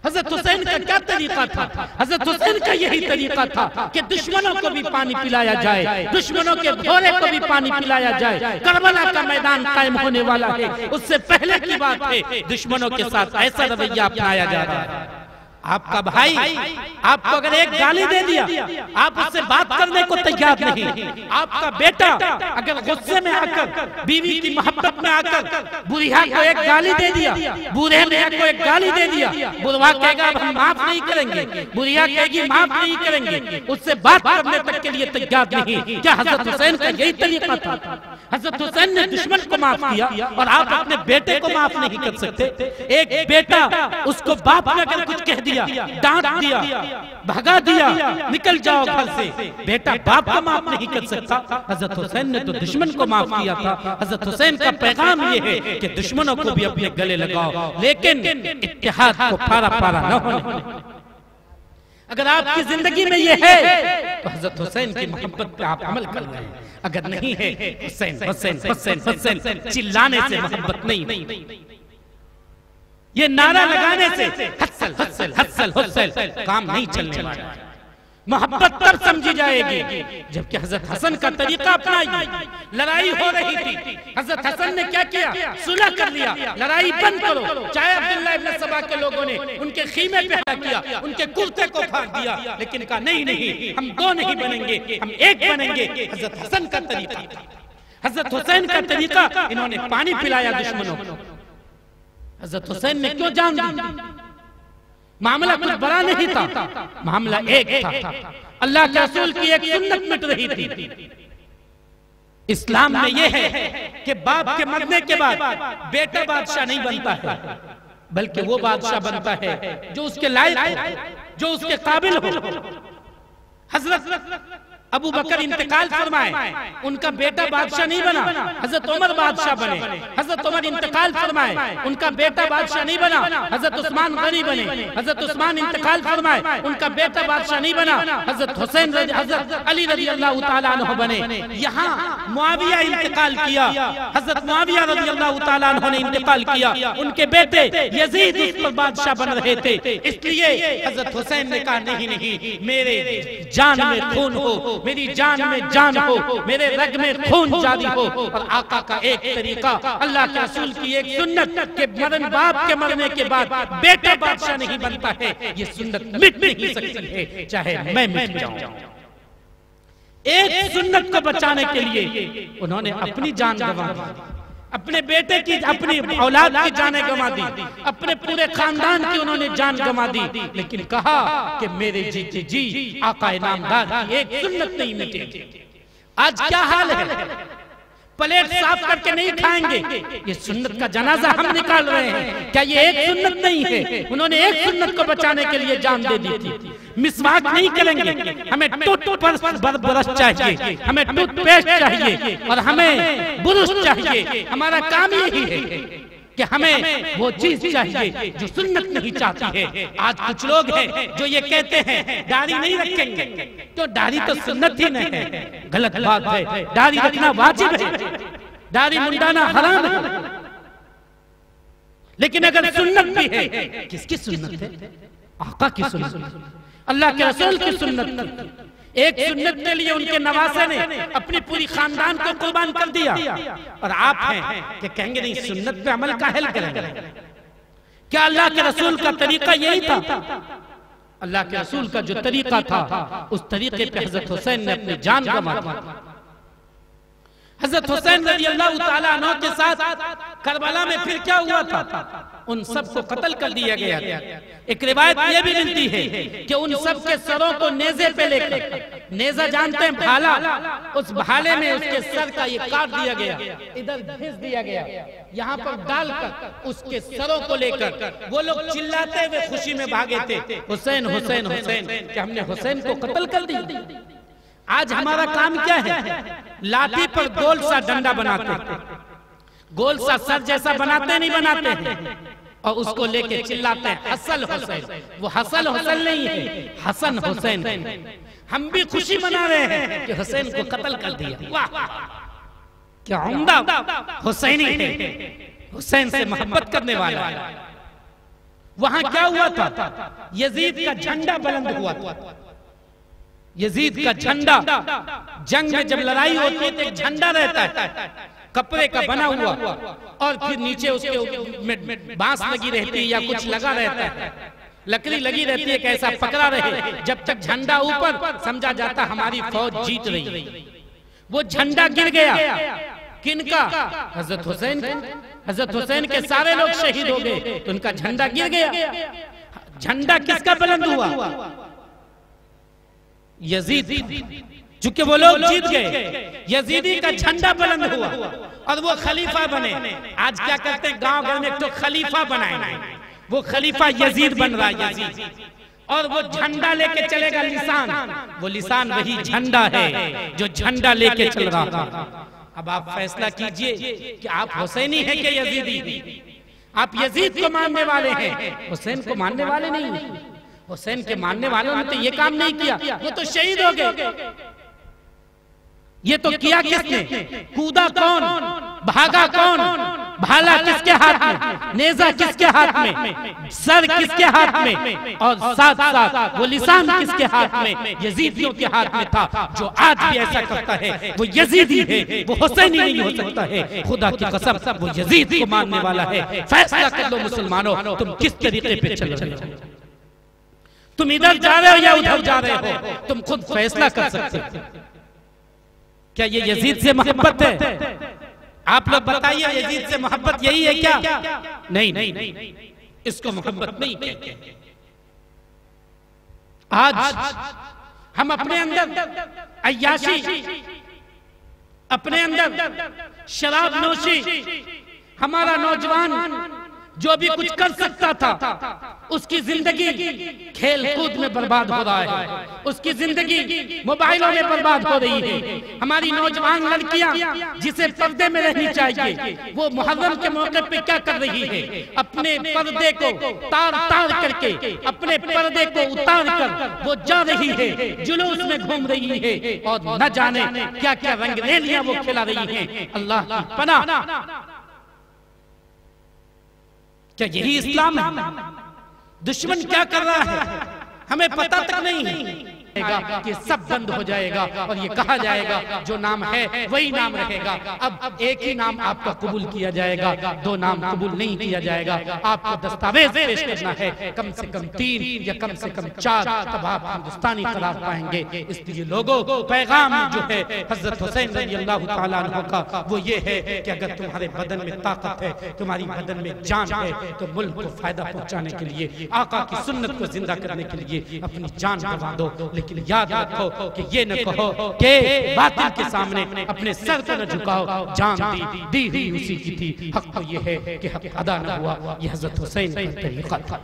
हजरत हुसैन का क्या तरीका था? हजरत हुसैन का यही तरीका था कि दुश्मनों को भी पानी पिलाया जाए, दुश्मनों के घोड़े को भी पानी पिलाया जाए। करबला का मैदान कायम होने वाला है, उससे पहले की बात है, दुश्मनों के साथ ऐसा रवैया अपनाया जा रहा है। आपका भाई आपको अगर एक गाली दे दिया, आप उससे बात करने को तैयार नहीं। आपका बेटा अगर गुस्से में आकर, बीवी की मोहब्बत में आकर बुढ़िया को एक गाली दे दिया, बूढ़े को एक गाली दे दिया, बुढ़वा कहेगा हम माफ नहीं करेंगे, बुढ़िया कहेगी माफ नहीं करेंगे, उससे बात करने तक के लिए तैयार नहीं। क्या हजरत हुसैन का यही तरीका था? हजरत हुसैन ने दुश्मन को माफ किया और आप अपने बेटे को माफ नहीं कर सकते। एक बेटा, उसको बाप ने अगर कुछ कह दिया, डांट दिया, भगा दिया, निकल जाओ घर से, बेटा बाप को माफ नहीं कर सकता। हजरत हुसैन ने तो दुश्मन को माफ किया था। हजरत हुसैन का पैगाम ये है कि दुश्मनों को भी अपने गले लगाओ, लेकिन इत्तेहाद को पारा पारा न होने। अगर आपकी जिंदगी में ये है तो हजरत हुसैन की मोहब्बत पे आप अमल कर रहे हैं। अगर नहीं है, हुसैन हुसैन हुसैन हुसैन चिल्लाने से मोहब्बत नहीं, ये नारा लगाने से हसल हसल हसल हसल काम नहीं चलने वाला। मोहब्बत तब समझी जाएगी जबकि हजरत हसन का तरीका अपनाइए। लड़ाई हो रही थी, हजरत हसन ने क्या किया? सुलह कर लिया, लड़ाई बंद करो। चाहे अब्दुल्लाह इब्न सबा के लोगों ने उनके खीमे पे हमला किया, उनके कुर्ते को फाड़ दिया, लेकिन कहा नहीं नहीं, हम दो नहीं बनेंगे, हम एक बनेंगे। हजरत हसन का तरीका, हजरत हुसैन का तरीका, इन्होंने पानी पिलाया दुश्मनों को। हजरत हुसैन ने क्यों जान दी? मामला कुछ बड़ा नहीं था, मामला एक था। अल्लाह के रसूल की एक सुन्नत मिट रही थी। इस्लाम में यह है कि बाप के मरने के बाद बेटा बादशाह नहीं बनता है, बल्कि वो बादशाह बनता है जो उसके लायक हो, जो उसके काबिल हो। हजरत अबू बकर इंतकाल फरमाए, उनका बेटा बादशाह नहीं बना, हजरत उमर बादशाह बने। हजरत उमर इंतकाल फरमाए, उनका बेटा बादशाह नहीं बना, हजरत उस्मान गनी बने। हजरत उस्मान इंतकाल फरमाए, उनका बेटा बादशाह नहीं बना, हजरत हुसैन हजरत अली रज़ी अल्लाह तआला अन्हु बने। यहाँ मुआविया इंतकाल किया, हजरत मुआविया रज़ी अल्लाह तआला अन्हु ने इंतकाल किया, उनके बेटे यजीद उस पर बादशाह बन रहे थे। इसलिए हजरत हुसैन ने कहा नहीं नहीं, मेरे जान में खून हो, मेरी जान में जान हो, मेरे रग में खून जारी हो। और आका का एक तरीका, अल्लाह के रसूल की एक सुन्नत के मरण, बाप के मरने के बाद बेटा बादशाह नहीं बनता है, ये सुन्नत मिट नहीं सकती है, चाहे मैं मिट जाऊं। एक सुन्नत को बचाने के लिए उन्होंने अपनी जान गंवा दी, अपने बेटे की, अपनी औलाद की जानें गंवा दी, अपने पूरे खानदान की उन्होंने जान गंवा दी, लेकिन कहा कि मेरे जीते जी आका इनामदार की एक सुन्नत नहीं मिटेगी। आज क्या हाल है, प्लेट साफ करके नहीं खाएंगे, ये सुन्नत का जनाजा हम निकाल रहे हैं। क्या ये एक सुन्नत नहीं है? उन्होंने एक सुन्नत को बचाने के लिए जान दे दी थी। मिसवाक नहीं करेंगे, हमें टूथब्रश चाहिए, हमें टूथपेस्ट चाहिए और हमें बुरुश चाहिए। हमारा काम यही है कि हमें वो चीज चाहिए जो सुन्नत नहीं चाहती है। आज कुछ लोग हैं जो ये कहते हैं दाढ़ी नहीं रखेंगे, तो दाढ़ी तो सुन्नत ही नहीं है। गलत बात है, दाढ़ी रखना वाजिब है, दाढ़ी मुंडाना हराम है। लेकिन अगर सुन्नत भी है, किसकी सुन्नत है? आका की सुन्नत, अल्लाह के रसूल की सुन्नत। एक सुन्नत के लिए उनके नवासे ने अपनी पूरी खानदान को कुर्बान कर दिया, और आप हैं कि कहेंगे नहीं सुन्नत पे अमल काहे करेंगे? क्या अल्लाह के रसूल का तरीका यही था? अल्लाह के रसूल का जो तरीका था, उस तरीके पे हजरत हुसैन ने अपनी जान गंवा दी। हजरत हुसैन रज़ियल्लाहु ताला अन्हु के साथ करबला में फिर क्या हुआ था? उन सबको कत्ल कर दिया गया था। एक रिवायत ये भी मिलती है कि उन सब के सरों को नेज़े पे लेकर, नेज़ा जानते हैं भाला, उस भाले में उसके सर का ये काट दिया गया, इधर भेज दिया गया, यहाँ पर डालकर उसके सरों को लेकर वो लोग चिल्लाते हुए खुशी में भागे थे, हुसैन हुसैन हुसैन, कि हमने हुसैन को कत्ल कर दिया। आज हमारा काम क्या है? लाठी पर गोल सा डंडा बनाते, गोल सा सर जैसा बनाते नहीं बनाते हैं, और उसको लेके चिल्लाते हैं हसन हुसैन। वो हसन हुसैन नहीं है, हसन हुसैन है। हम भी खुशी मना रहे हैं कि हुसैन को कत्ल कर दिया। वाह, क्या उम्दा हुसैनी है, हुसैन से मोहब्बत करने वाला। वहां क्या हुआ था? यजीद का झंडा बुलंद हुआ था। यजीद का झंडा, जंग में जब लड़ाई होती है तो एक झंडा रहता है कपड़े का बना हुआ, और फिर नीचे उसके बांस लगी रहती है या कुछ लगा रहता है, लकड़ी लगी रहती है, कैसा पकड़ा रहे। जब तक झंडा ऊपर, समझा जाता हमारी फौज जीत रही। वो झंडा गिर गया, किनका? हजरत हुसैन। हजरत हुसैन के सारे लोग शहीद हो गए, तो उनका झंडा गिर गया। झंडा किसका बुलंद हुआ? यजीद, चूंकि वो लोग जीत गए, यजीदी का झंडा बुलंद हुआ और वो खलीफा बने। आज क्या करते हैं, गांव घर में तो खलीफा बनाएंगे, वो खलीफा यजीद बन रहा है, यजीद। और वो झंडा लेके चलेगा लिसान, वो लिसान वही झंडा है जो झंडा लेके चल रहा था। अब आप फैसला कीजिए कि आप हुसैनी हैं कि यजीदी? आप यजीद को मानने वाले हैं, हुसैन को मानने वाले नहीं हैं। हुसैन के मानने वालों ने तो ये काम नहीं किया, वो तो शहीद हो गए। ये तो किया किसने? कूदा कौन, भागा कौन, भाला किसके हाथ में, नेजा किसके हाथ में, सर किसके हाथ में, और साथ साथ वो लिसान किसके हाथ में? यजीदियों के हाथ में था। जो आज भी ऐसा करता है वो यजीदी है, वो हुसैनी नहीं हो सकता है। खुदा की कसम, वो यजीद को मानने वाला है। फैसला कर लो मुसलमानों, तुम किस तरीके पे चल रहे हो? तुम इधर जा रहे हो या उधर जा रहे हो? तुम खुद फैसला कर सकते हो। क्या ये यजीद से मोहब्बत है? आप लोग बताइए, यजीद से मोहब्बत यही है क्या? नहीं, इसको मोहब्बत नहीं कहते। आज हम अपने अंदर अय्याशी, अपने अंदर शराब नोशी, हमारा नौजवान जो भी कुछ कर सकता था उसकी जिंदगी खेल कूद में बर्बाद हो रहा है, उसकी जिंदगी मोबाइलों में बर्बाद हो रही है। हमारी नौजवान लड़कियां जिसे पर्दे में रहनी चाहिए, वो मुहर्रम के मौके पे क्या कर रही है? अपने पर्दे को तार तार करके, अपने पर्दे को उतार कर वो जा रही है, जुलूस में घूम रही है, और न जाने क्या क्या रंगरेलियां वो खिला रही है। अल्लाह की पनाह, क्या यही इस्लाम है? दुश्मन क्या कर रहा है हमें पता तक नहीं है। कि सब बंद हो जाएगा और ये कहा जाएगा जो नाम है वही नाम रहेगा। अब एक ही नाम आपका कबूल किया जाएगा, दो नाम कबूल नहीं किया जाएगा। आपको दस्तावेज पेश करना है, कम से कम 3 या कम से कम 4, तब आप हिंदुस्तानी करार पाएंगे। इसलिए लोगों, पैगाम जो है हजरत हुसैन रज़ियल्लाहु ताला अन्हु का वो ये है कि अगर तुम्हारे बदन में ताकत है, तुम्हारी बदन में जान है, तो मुल्क को फायदा पहुंचाने के लिए, आका की सुन्नत को जिंदा करने के लिए अपनी जान गंवा दो। लेकिन याद रखो कि ये न कहो कि बातिल के सामने अपने सर को न झुकाओ, जान दी हुई उसी की थी। हक तो ये है कि हक अदा न हुआ, ये हजरत हुसैन का तरीका था।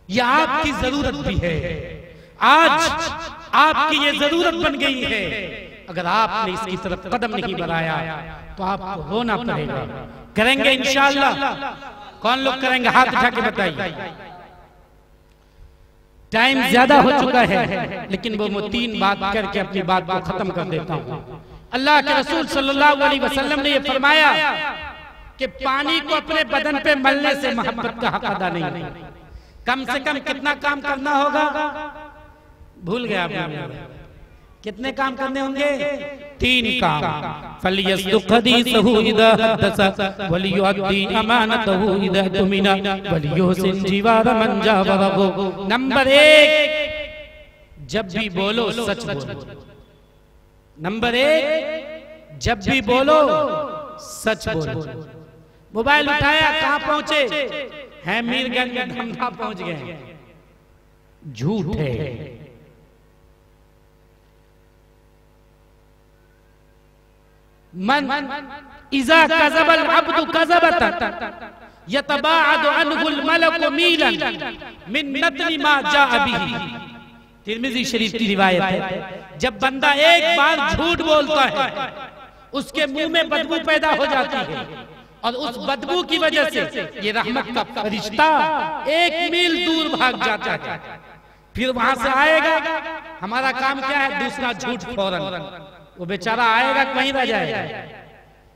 यह आपकी जरूरत भी है, आज आपकी ये जरूरत बन गई है। अगर आपने इसकी तरफ कदम नहीं बढ़ाया तो आपको रोना पड़ेगा। करेंगे इंशाअल्लाह? कौन लोग करेंगे? हाथ उठा के बताइए। टाइम ज्यादा हो चुका है, लेकिन वो 3 बात करके अपनी बात को खत्म कर देता हूँ। अल्लाह के रसूल सल्लल्लाहु अलैहि वसल्लम ने ये फरमाया कि पानी को अपने बदन पे मलने से मोहब्बत का हक अदा नहीं। कम से कम कितना काम करना होगा? भूल गया आपने? कितने काम करने होंगे? 3 काम। फलियस्दुक हदीसहु इदा हदसा वलियुअद्दी अमानतहु इदा तुमिना वलियुहसिन जिवार मन जावरहु। नंबर 1, जब भी बोलो सच बोलो। नंबर 1, जब भी बोलो सच बोलो। मोबाइल उठाया, कहां पहुंचे हैं? मीरगंज में धमधा पहुंच गए। झूठ है। मन इज़ा कज़बल अब्दु कज़बतन यतबाअदु अन्हुल मलकु मीलन मिन नतनि मा जाअ बिही। तिर्मिज़ी शरीफ की रिवायत है, जब बंदा एक बार झूठ बोलता है उसके मुंह में बदबू पैदा हो जाती है, और उस बदबू की वजह से ये रहमत का फरिश्ता 1 मील दूर भाग जाता है। फिर वहां से आएगा, हमारा काम क्या है? दूसरा झूठ फौरन। वो बेचारा आएगा, वहीं रह जाएगा,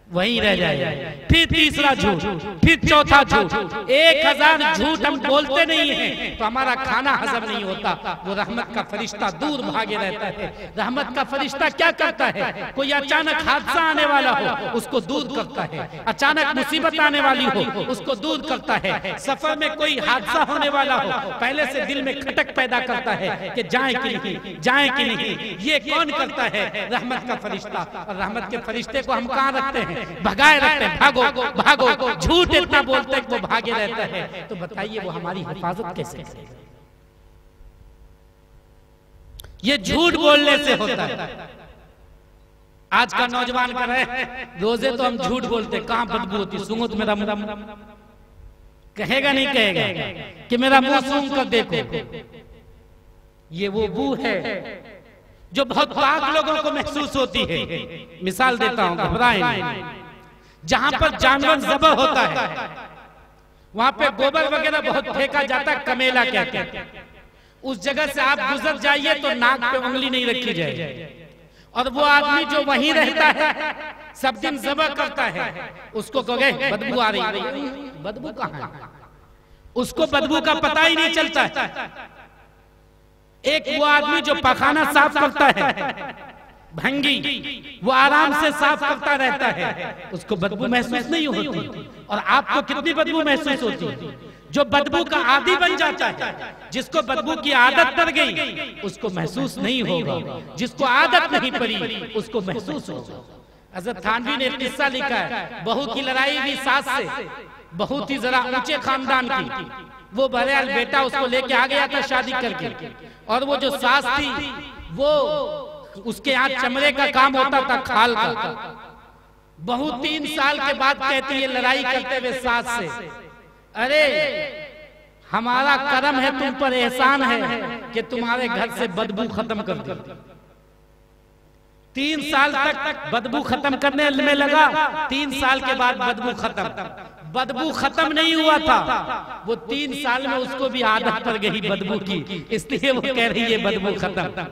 वहीं रह जाएगा। फिर तीसरा झूठ, फिर चौथा झूठ। 1000 झूठ हम बोलते नहीं हैं तो हमारा खाना हजम नहीं होता। वो रहमत का फरिश्ता दूर भागे रहता है। रहमत का फरिश्ता क्या करता है? कोई अचानक हादसा आने वाला हो उसको दूर करता है, अचानक मुसीबत आने वाली हो उसको दूर करता है, सफर में कोई हादसा होने वाला हो पहले से दिल में खटक पैदा करता है कि जाए कि नहीं, जाए कि नहीं। ये कौन करता है? रहमत का फरिश्ता। और रहमत के फरिश्ते को हम कहाँ रखते हैं? भगाए रखते हैं। भागो भागो, झूठ इतना बोलते हैं कि वो भागे रहता है। तो बताइए वो हमारी हिफाजत कैसे करेगा? ये झूठ बोलने से होता है। आज का नौजवान कर रहे हैं, रोजे तो हम झूठ बोलते, कहां बदबू होती? सूंघो तो मेरा मुंह कहेगा नहीं कहेगा कि मेरा मुंह सूंघ कर देखो। ये वो बू है जो बहुत पाक लोगों को महसूस होती है। मिसाल देता हूं, घबराएं नहीं। जहां पर जानवर ज़बह होता है वहां पे गोबर वगैरह बहुत फेंका जाता है, कमेला कहते हैं। उस जगह से आप गुजर जाइए तो नाक पे उंगली नहीं रखी जाए। और वो आदमी जो वहीं रहता है, सब दिन ज़बह करता है, उसको कहोगे बदबू आ रही है। बदबू कहां है? उसको बदबू का पता ही नहीं चलता है। एक वो आदमी जो पखाना साफ करता है, भंगी, वो आराम से साफ करता रहता है, उसको बदबू महसूस नहीं होती। और आपको कितनी बदबू महसूस होती है? जो बदबू का आदी बन जाता है, जिसको बदबू की आदत पड़ गई उसको महसूस नहीं होगा, जिसको आदत नहीं पड़ी उसको महसूस होगा। हज़रत थानवी ने एक किस्सा लिखा है, बहू की लड़ाई भी सास से, बहुत ही जरा ऊंचे खानदान की। वो बहरहाल बेटा उसको लेके आ गया था शादी करके, और वो जो सास थी वो उसके यहाँ चमड़े का काम होता था, खाल का। बहू 3 साल के बाद कहती है लड़ाई करते हुए सास से, अरे हमारा करम है, तुम पर एहसान है कि तुम्हारे घर से बदबू खत्म कर दी। 3 साल तक बदबू खत्म करने में लगा, 3 साल के बाद बदबू खत्म। बदबू खत्म नहीं हुआ था, वो 3 साल में उसको भी आदत पड़ गई बदबू की, इसलिए वो कह रही है बदबू खत्म।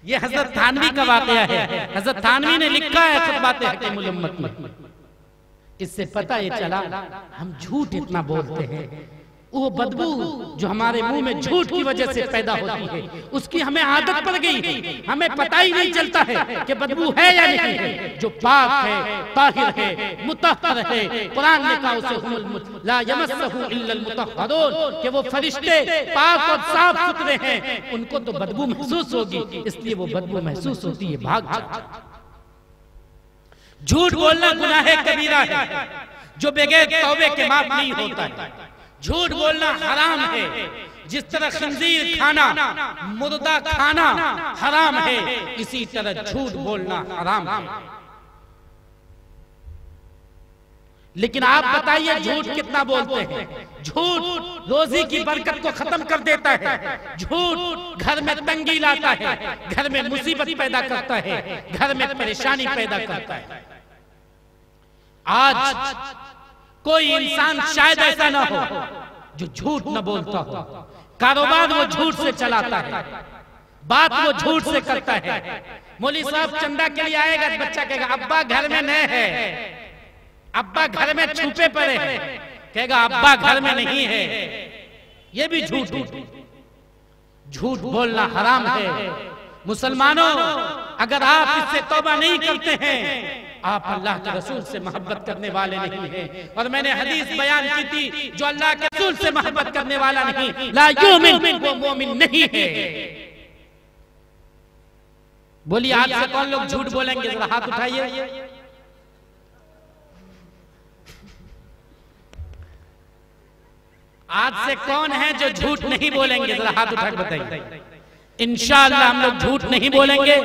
ये हजरत थानवी का वाकया है। हजरत थानवी ने लिखा है खुतबात हकीमुल उम्मत में। इससे पता ये चला हम झूठ इतना बोलते हैं, वो बदबू जो हमारे मुंह में झूठ की वजह से पैदा होती है, उसकी हमें आदत पड़ गई है, हमें पता ही नहीं चलता है कि बदबू है या नहीं है। जो पाक है, ताहिर है, मुतहहर है, कुरान ने कहा उसे ला यमस्सहु इल्लल मुतहहरून, कि वो फरिश्ते पाक और साफ सुथरे हैं, उनको तो बदबू महसूस होगी, इसलिए वो बदबू महसूस होती है, भाग जाता। झूठ बोलना गुनाह कबीरा है जो बगैर तौबे के माफ नहीं होता है। झूठ बोलना हराम है, जिस तरह खंजीर खाना, मुर्दा खाना हराम है, इसी तरह झूठ बोलना हराम है। लेकिन आप बताइए झूठ कितना बोलते हैं? झूठ रोजी की बरकत को खत्म कर देता है, झूठ घर में तंगी लाता है, घर में मुसीबत पैदा करता है, घर में परेशानी पैदा करता है। आज कोई इंसान शायद ऐसा ना हो जो झूठ न बोलता हो। कारोबार वो झूठ से चलाता है, बात वो झूठ से करता है। मौलवी साहब चंदा के लिए आएगा, बच्चा कहेगा अब्बा घर में नहीं है, अब्बा घर में छुपे पड़े हैं, कहेगा अब्बा घर में नहीं है। ये भी झूठ है। झूठ बोलना हराम है। मुसलमानों, अगर आप इससे तौबा नहीं करते हैं, आप अल्लाह के रसूल से मोहब्बत करने वाले नहीं हैं। और मैंने हदीस बयान की थी, जो अल्लाह के रसूल से मोहब्बत करने वाला नहीं, ला युमिन, वो मोमिन नहीं है। बोलिए आज से कौन लोग झूठ बोलेंगे? जरा हाथ उठाइए। आज से कौन है जो झूठ नहीं बोलेंगे? जरा हाथ उठा के बताइए। इंशाअल्लाह हम लोग झूठ नहीं बोलेंगे।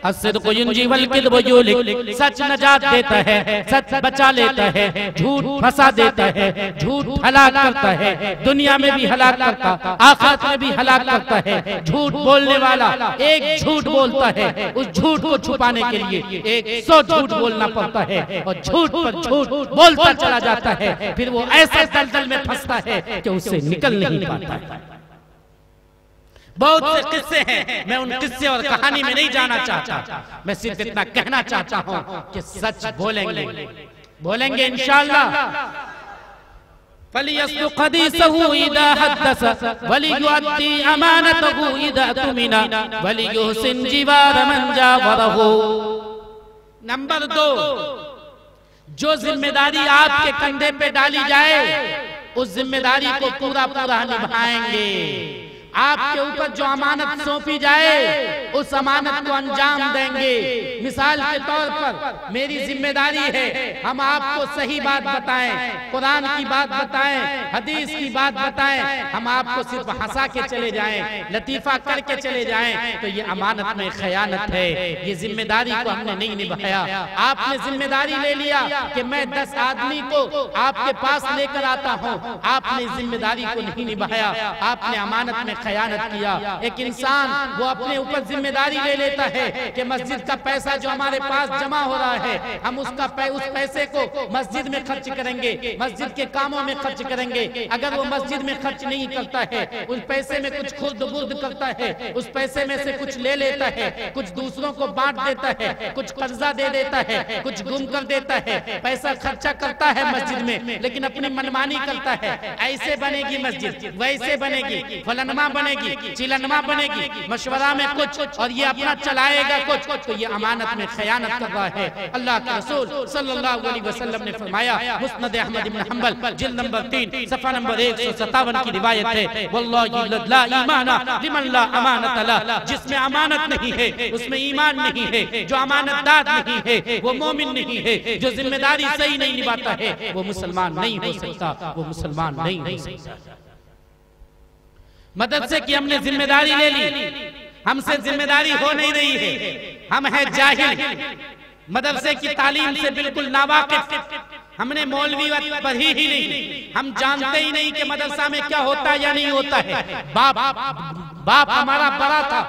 अस्सिद्क़ु युंजी वल किज़्बु युहलिक, सच नजात देता है, सच बचा लेता है, झूठ फंसा देता है, झूठ हलाक करता है, दुनिया में भी हलाक करता, आखिरत में भी हलाक करता है। झूठ बोलने वाला एक झूठ बोलता है, उस झूठ को छुपाने के लिए 100 झूठ बोलना पड़ता है, और झूठ पर झूठ बोलता चला जाता है। फिर वो ऐसे दलदल में फंसता है कि उससे निकल नहीं पाता है। बहुत से किस्से हैं, मैं उन किस्से और कहानी में नहीं जाना चाहता। मैं सिर्फ इतना कहना चाहता हूं कि सच बोलेंगे, बोलेंगे इंशाअल्लाह। फलियस्दुक़ हदीसहु इज़ा हद्दस वलियुअद्दी अमानतहु इज़ा तुमिना वलियुहसिन जिवार मन जावरहु। नंबर 2, जो जिम्मेदारी आपके कंधे पे डाली जाए, उस जिम्मेदारी को पूरा पूरा निभाएंगे। आपके ऊपर जो अमानत सौंपी जाए, उस अमानत को अंजाम देंगे। मिसाल के तौर पर मेरी जिम्मेदारी है हम आपको सही बात बताएं, कुरान की बात बताएं, हदीस की बात बताएं। हम आपको सिर्फ हंसा के चले जाएं, लतीफा करके चले जाएं, तो ये अमानत में खयानत है। ये जिम्मेदारी को हमने नहीं निभाया। आपने जिम्मेदारी ले लिया कि मैं 10 आदमी को आपके पास लेकर आता हूँ, आपने जिम्मेदारी को नहीं निभाया, आपने अमानत में खयानत किया। एक इंसान वो अपने ऊपर जिम्मेदारी ले लेता है कि मस्जिद का पैसा जो हमारे पास जमा हो रहा है, हम उस पैसे को मस्जिद में खर्च करेंगे, मस्जिद के कामों में खर्च करेंगे। अगर वो मस्जिद में खर्च नहीं करता है, उस पैसे में कुछ खुर्द बुर्द करता है, उस पैसे में से कुछ ले लेता है, कुछ दूसरों को बांट देता है, कुछ कर्जा दे देता है, कुछ गुम कर देता है, पैसा खर्चा करता है मस्जिद में, लेकिन अपनी मनमानी करता है। ऐसे बनेगी मस्जिद, वैसे बनेगी, फलनमा बनेगी, चिलनमा बनेगी, मशवरा में कुछ, और ये अपना चलाएगा कुछ, तो ये अमानत में खयानत कर रहा है। अल्लाह के रसूल सल्लल्लाहु अलैहि वसल्लम ने फरमाया, मुस्नद अहमद इब्न हंबल जिल्द नंबर 3 सफ़ा नंबर 157 की रिवायत है, वल्लाहि ला ईमाना लिमन ला अमानत ला। जिसमें अमानत नहीं है उसमें ईमान नहीं है। जो अमानतदार नहीं है वो मोमिन नहीं है। जो जिम्मेदारी सही नहीं निभाता है वो मुसलमान नहीं हो सकता, वो मुसलमान नहीं हो सकता। मदरसे की हमने जिम्मेदारी ले ली, हमसे जिम्मेदारी हो नहीं रही है, हम हैं जाहिल, मदरसे की तालीम से बिल्कुल नावाकिफ, हमने मौलवी पढ़ी ही नहीं, हम जानते ही नहीं कि मदरसा में क्या होता है या नहीं होता है। बाप हमारा बड़ा था,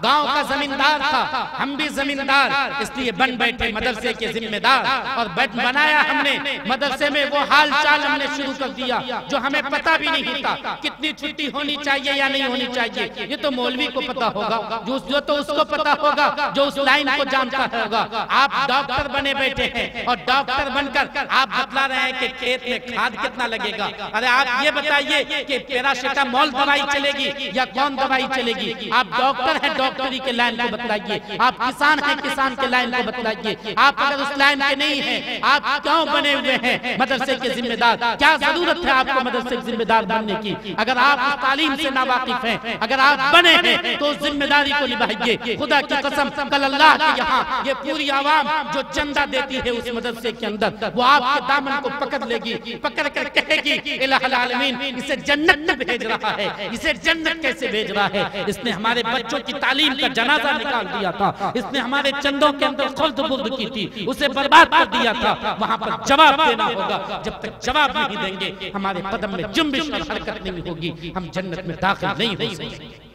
गांव का जमींदार था, हम भी जमींदार, इसलिए बन बैठे मदरसे के जिम्मेदार, और बनाया हमने मदरसे में वो हाल चाल हमने शुरू कर दिया जो हमें पता भी नहीं था। कितने कितनी छुट्टी होनी चाहिए या नहीं होनी चाहिए, ये तो मौलवी को पता होगा, जो तो उसको पता होगा जो उस लाइन को जानता होगा। आप डॉक्टर बने बैठे हैं और डॉक्टर बनकर आप बतला रहे हैं कि खेत में खाद कितना लगेगा। अरे आप ये बताइए कि पैरासिटामोल दवाई चलेगी या कौन दवाई चलेगी? आप डॉक्टर हैं, डॉक्टरी के लाइन को बतलाइए। आप किसान हैं, किसान के लाइन को बतलाइए। आप अगर उस लाइन के नहीं हैं, आप क्यों बने हुए हैं मदरसे के जिम्मेदार? क्या जरूरत है आपको मदरसे के जिम्मेदार बनने की? अगर आप उस तालीम से नावाकिफ हैं, अगर आप बने हैं तो उस जिम्मेदारी को निभाइए। खुदा की कसम, कल अल्लाह के यहाँ ये पूरी आवाम जो चंदा देती है उस मदरसे के अंदर, वो आपके दामन को पकड़ लेगी, पकड़ कर कहेगी इलाहुल आलमीन इसे जन्नत में भेज रहा है। इसे जन्नत कैसे भेज रहा है? इसने हमारे बच्चों की तालीम का जनाजा निकाल दिया था, इसने हमारे चंदों के अंदर खुल्द बुल्द की थी, उसे बर्बाद कर दिया था। वहां पर जवाब देना होगा। जब तक जवाब नहीं देंगे हमारे कदम में जुम्बिश और हरकत नहीं होगी, हम जन्नत में दाखिल नहीं हो सकते।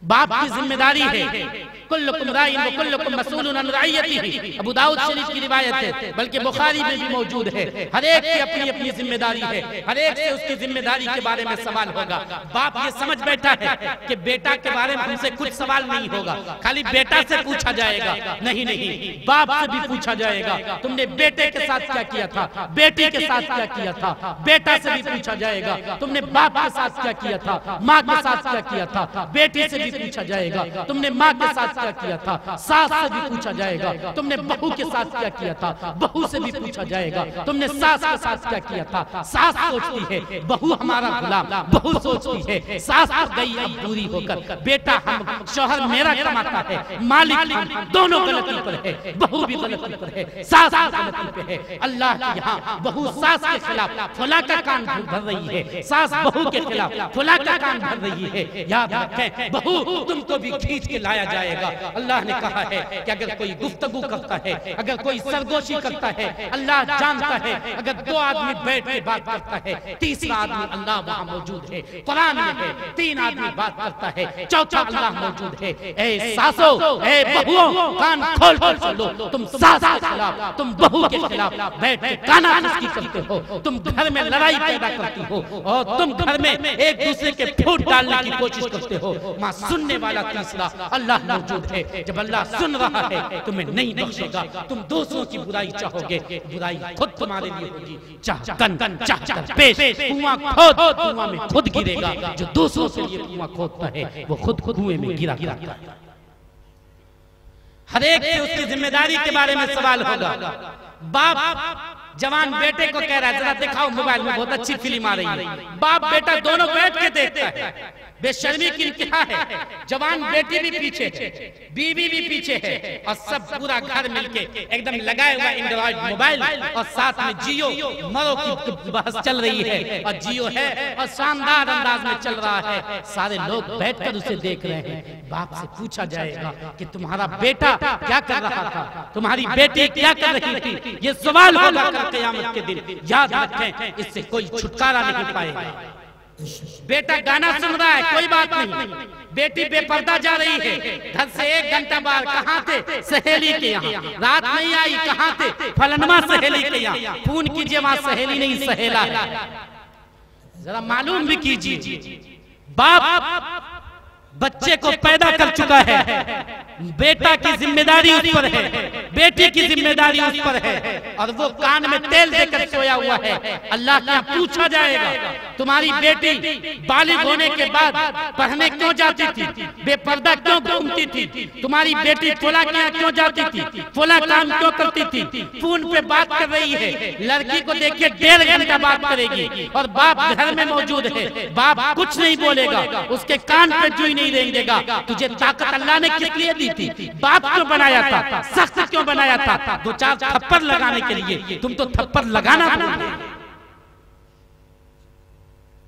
बाप की जिम्मेदारी है, कुल्लुकुम राइन व कुल्लुकुम मसूलुन अन रइयतिही। अबू दाऊद शरीफ की रिवायत है, बल्कि बुखारी में भी मौजूद है। हर एक की अपनी अपनी जिम्मेदारी है, हर एक से उसकी जिम्मेदारी के बारे में सवाल होगा। बाप ये समझ बैठा है कि बेटा के बारे में हमसे कुछ सवाल नहीं होगा, खाली बेटा से पूछा जाएगा। नहीं नहीं, बाप से भी पूछा जाएगा, तुमने बेटे के साथ क्या किया था, बेटी के साथ क्या किया था। बेटा से भी पूछा जाएगा, तुमने बाप के साथ क्या किया था, माँ के साथ क्या किया था। बेटी से भी पूछा जाएगा, तुमने माँ के साथ क्या किया था। सास से भी पूछा जाएगा, तुमने बहू के साथ क्या किया था। बहू से भी पूछा जाएगा, तुमने सास के साथ क्या किया था। सास सोचती है बहू हमारा गुलाम, बहू सोचती है सास तो गई अब दूरी होकर, बेटा हम शौहर मेरा कमाता है, मालिक हम दोनों गलती पर है। बहू भी गलती पर है, सास भी गलती पे है। अल्लाह के यहाँ बहू सास के खिलाफ फला का कान भर रही है, सास बहू के खिलाफ फला का कान भर रही है। याद रखें, बहू तुमको भी खींच के लाया जाएगा। अल्लाह ने कहा है कि अगर कोई गुफ्तगू करता है, अगर कोई सरगोशी करता है, अल्लाह जानता है। अगर दो आदमी बैठ के बात करता है, तीसरा आदमी अल्लाह वहाँ मौजूद है। कुरान में है, तीन आदमी बात करता है, चौथा अल्लाह मौजूद है। ए सासो, ए बहुओं, कान खोल कर सुन लो। तुम सास के खिलाफ, तुम बहू के खिलाफ बैठ के कानाफूसी करते हो, तुम घर में लड़ाई पैदा करती हो और तुम घर में एक दूसरे के फूट डालने की कोशिश करते हो। माँ सुनने वाला तीसरा अल्लाह मौजूद है। जब अल्लाह सुन रहा है तुम्हें नहीं बख्शेगा। तुम दूसरों की बुराई चाहोगे, बुराई खुद तुम्हारे लिए होगी। चाह कन चाह कर पेश, कुआं खोद, कुआं में खुद गिरेगा। जो दूसरों के लिए कुआं खोदता है वो खुद कुएं में गिरा गिराता है। हर एक से उसकी जिम्मेदारी के बारे में सवाल होगा। बाप जवान बेटे को कह रहा है जरा दिखाओ मोबाइल में बहुत अच्छी फिल्म आ रही है। बाप बेटा दोनों बैठ के देखता है। बेशर्मी की इंतहा है। जवान बेटी भी पीछे है, बीवी भी पीछे है और सब पूरा घर मिलके एकदम लगाए हुआ एंड्रॉइड मोबाइल और साथ में जियो मरो की बहस चल रही है और जियो है और शानदार अंदाज में चल रहा है। सारे लोग बैठकर उसे देख रहे हैं। बाप से पूछा जाएगा कि तुम्हारा बेटा क्या कर रहा था, तुम्हारी बेटी क्या कर रही थी। ये सवाल होगा कल क़यामत के दिन। याद रखें, इससे कोई छुटकारा नहीं पाएगा। बेटा गाना सुन रहा है, कोई बात नहीं। बेटी बेपर्दा जा रही है, घर से 1 घंटा बाहर कहाँ थे, सहेली के यहाँ। रात नहीं आई, कहाँ थे, फलनमा सहेली के यहाँ। फोन कीजिए, वहां सहेली नहीं सहेला है, जरा मालूम भी कीजिए। बाप बच्चे को पैदा कर चुका है, बेटा की जिम्मेदारी उस पर है, बेटी की जिम्मेदारी उस पर है और वो कान में तेल देकर सोया हुआ है। अल्लाह क्या पूछा जाएगा, तुम्हारी बेटी बालिग होने के बाद पढ़ने क्यों जाती थी, बेपर्दा क्यों घूमती थी, तुम्हारी बेटी फुला के यहाँ क्यों जाती थी, फुला काम क्यों करती थी। फोन पे बात कर रही है, लड़की को देखिए 1.5 घंटा बात करेगी और बाप घर में मौजूद है। बाप कुछ नहीं बोलेगा, उसके कान पे जुई नहीं देंगेगा। तुझे ताकत अल्लाह ने किस लिए दी थी, बाप क्यों बनाया था, सख्त क्यों बनाया था, 2-4 थप्पड़ लगाने के लिए। तुम तो थप्पड़ लगाना भूल गए।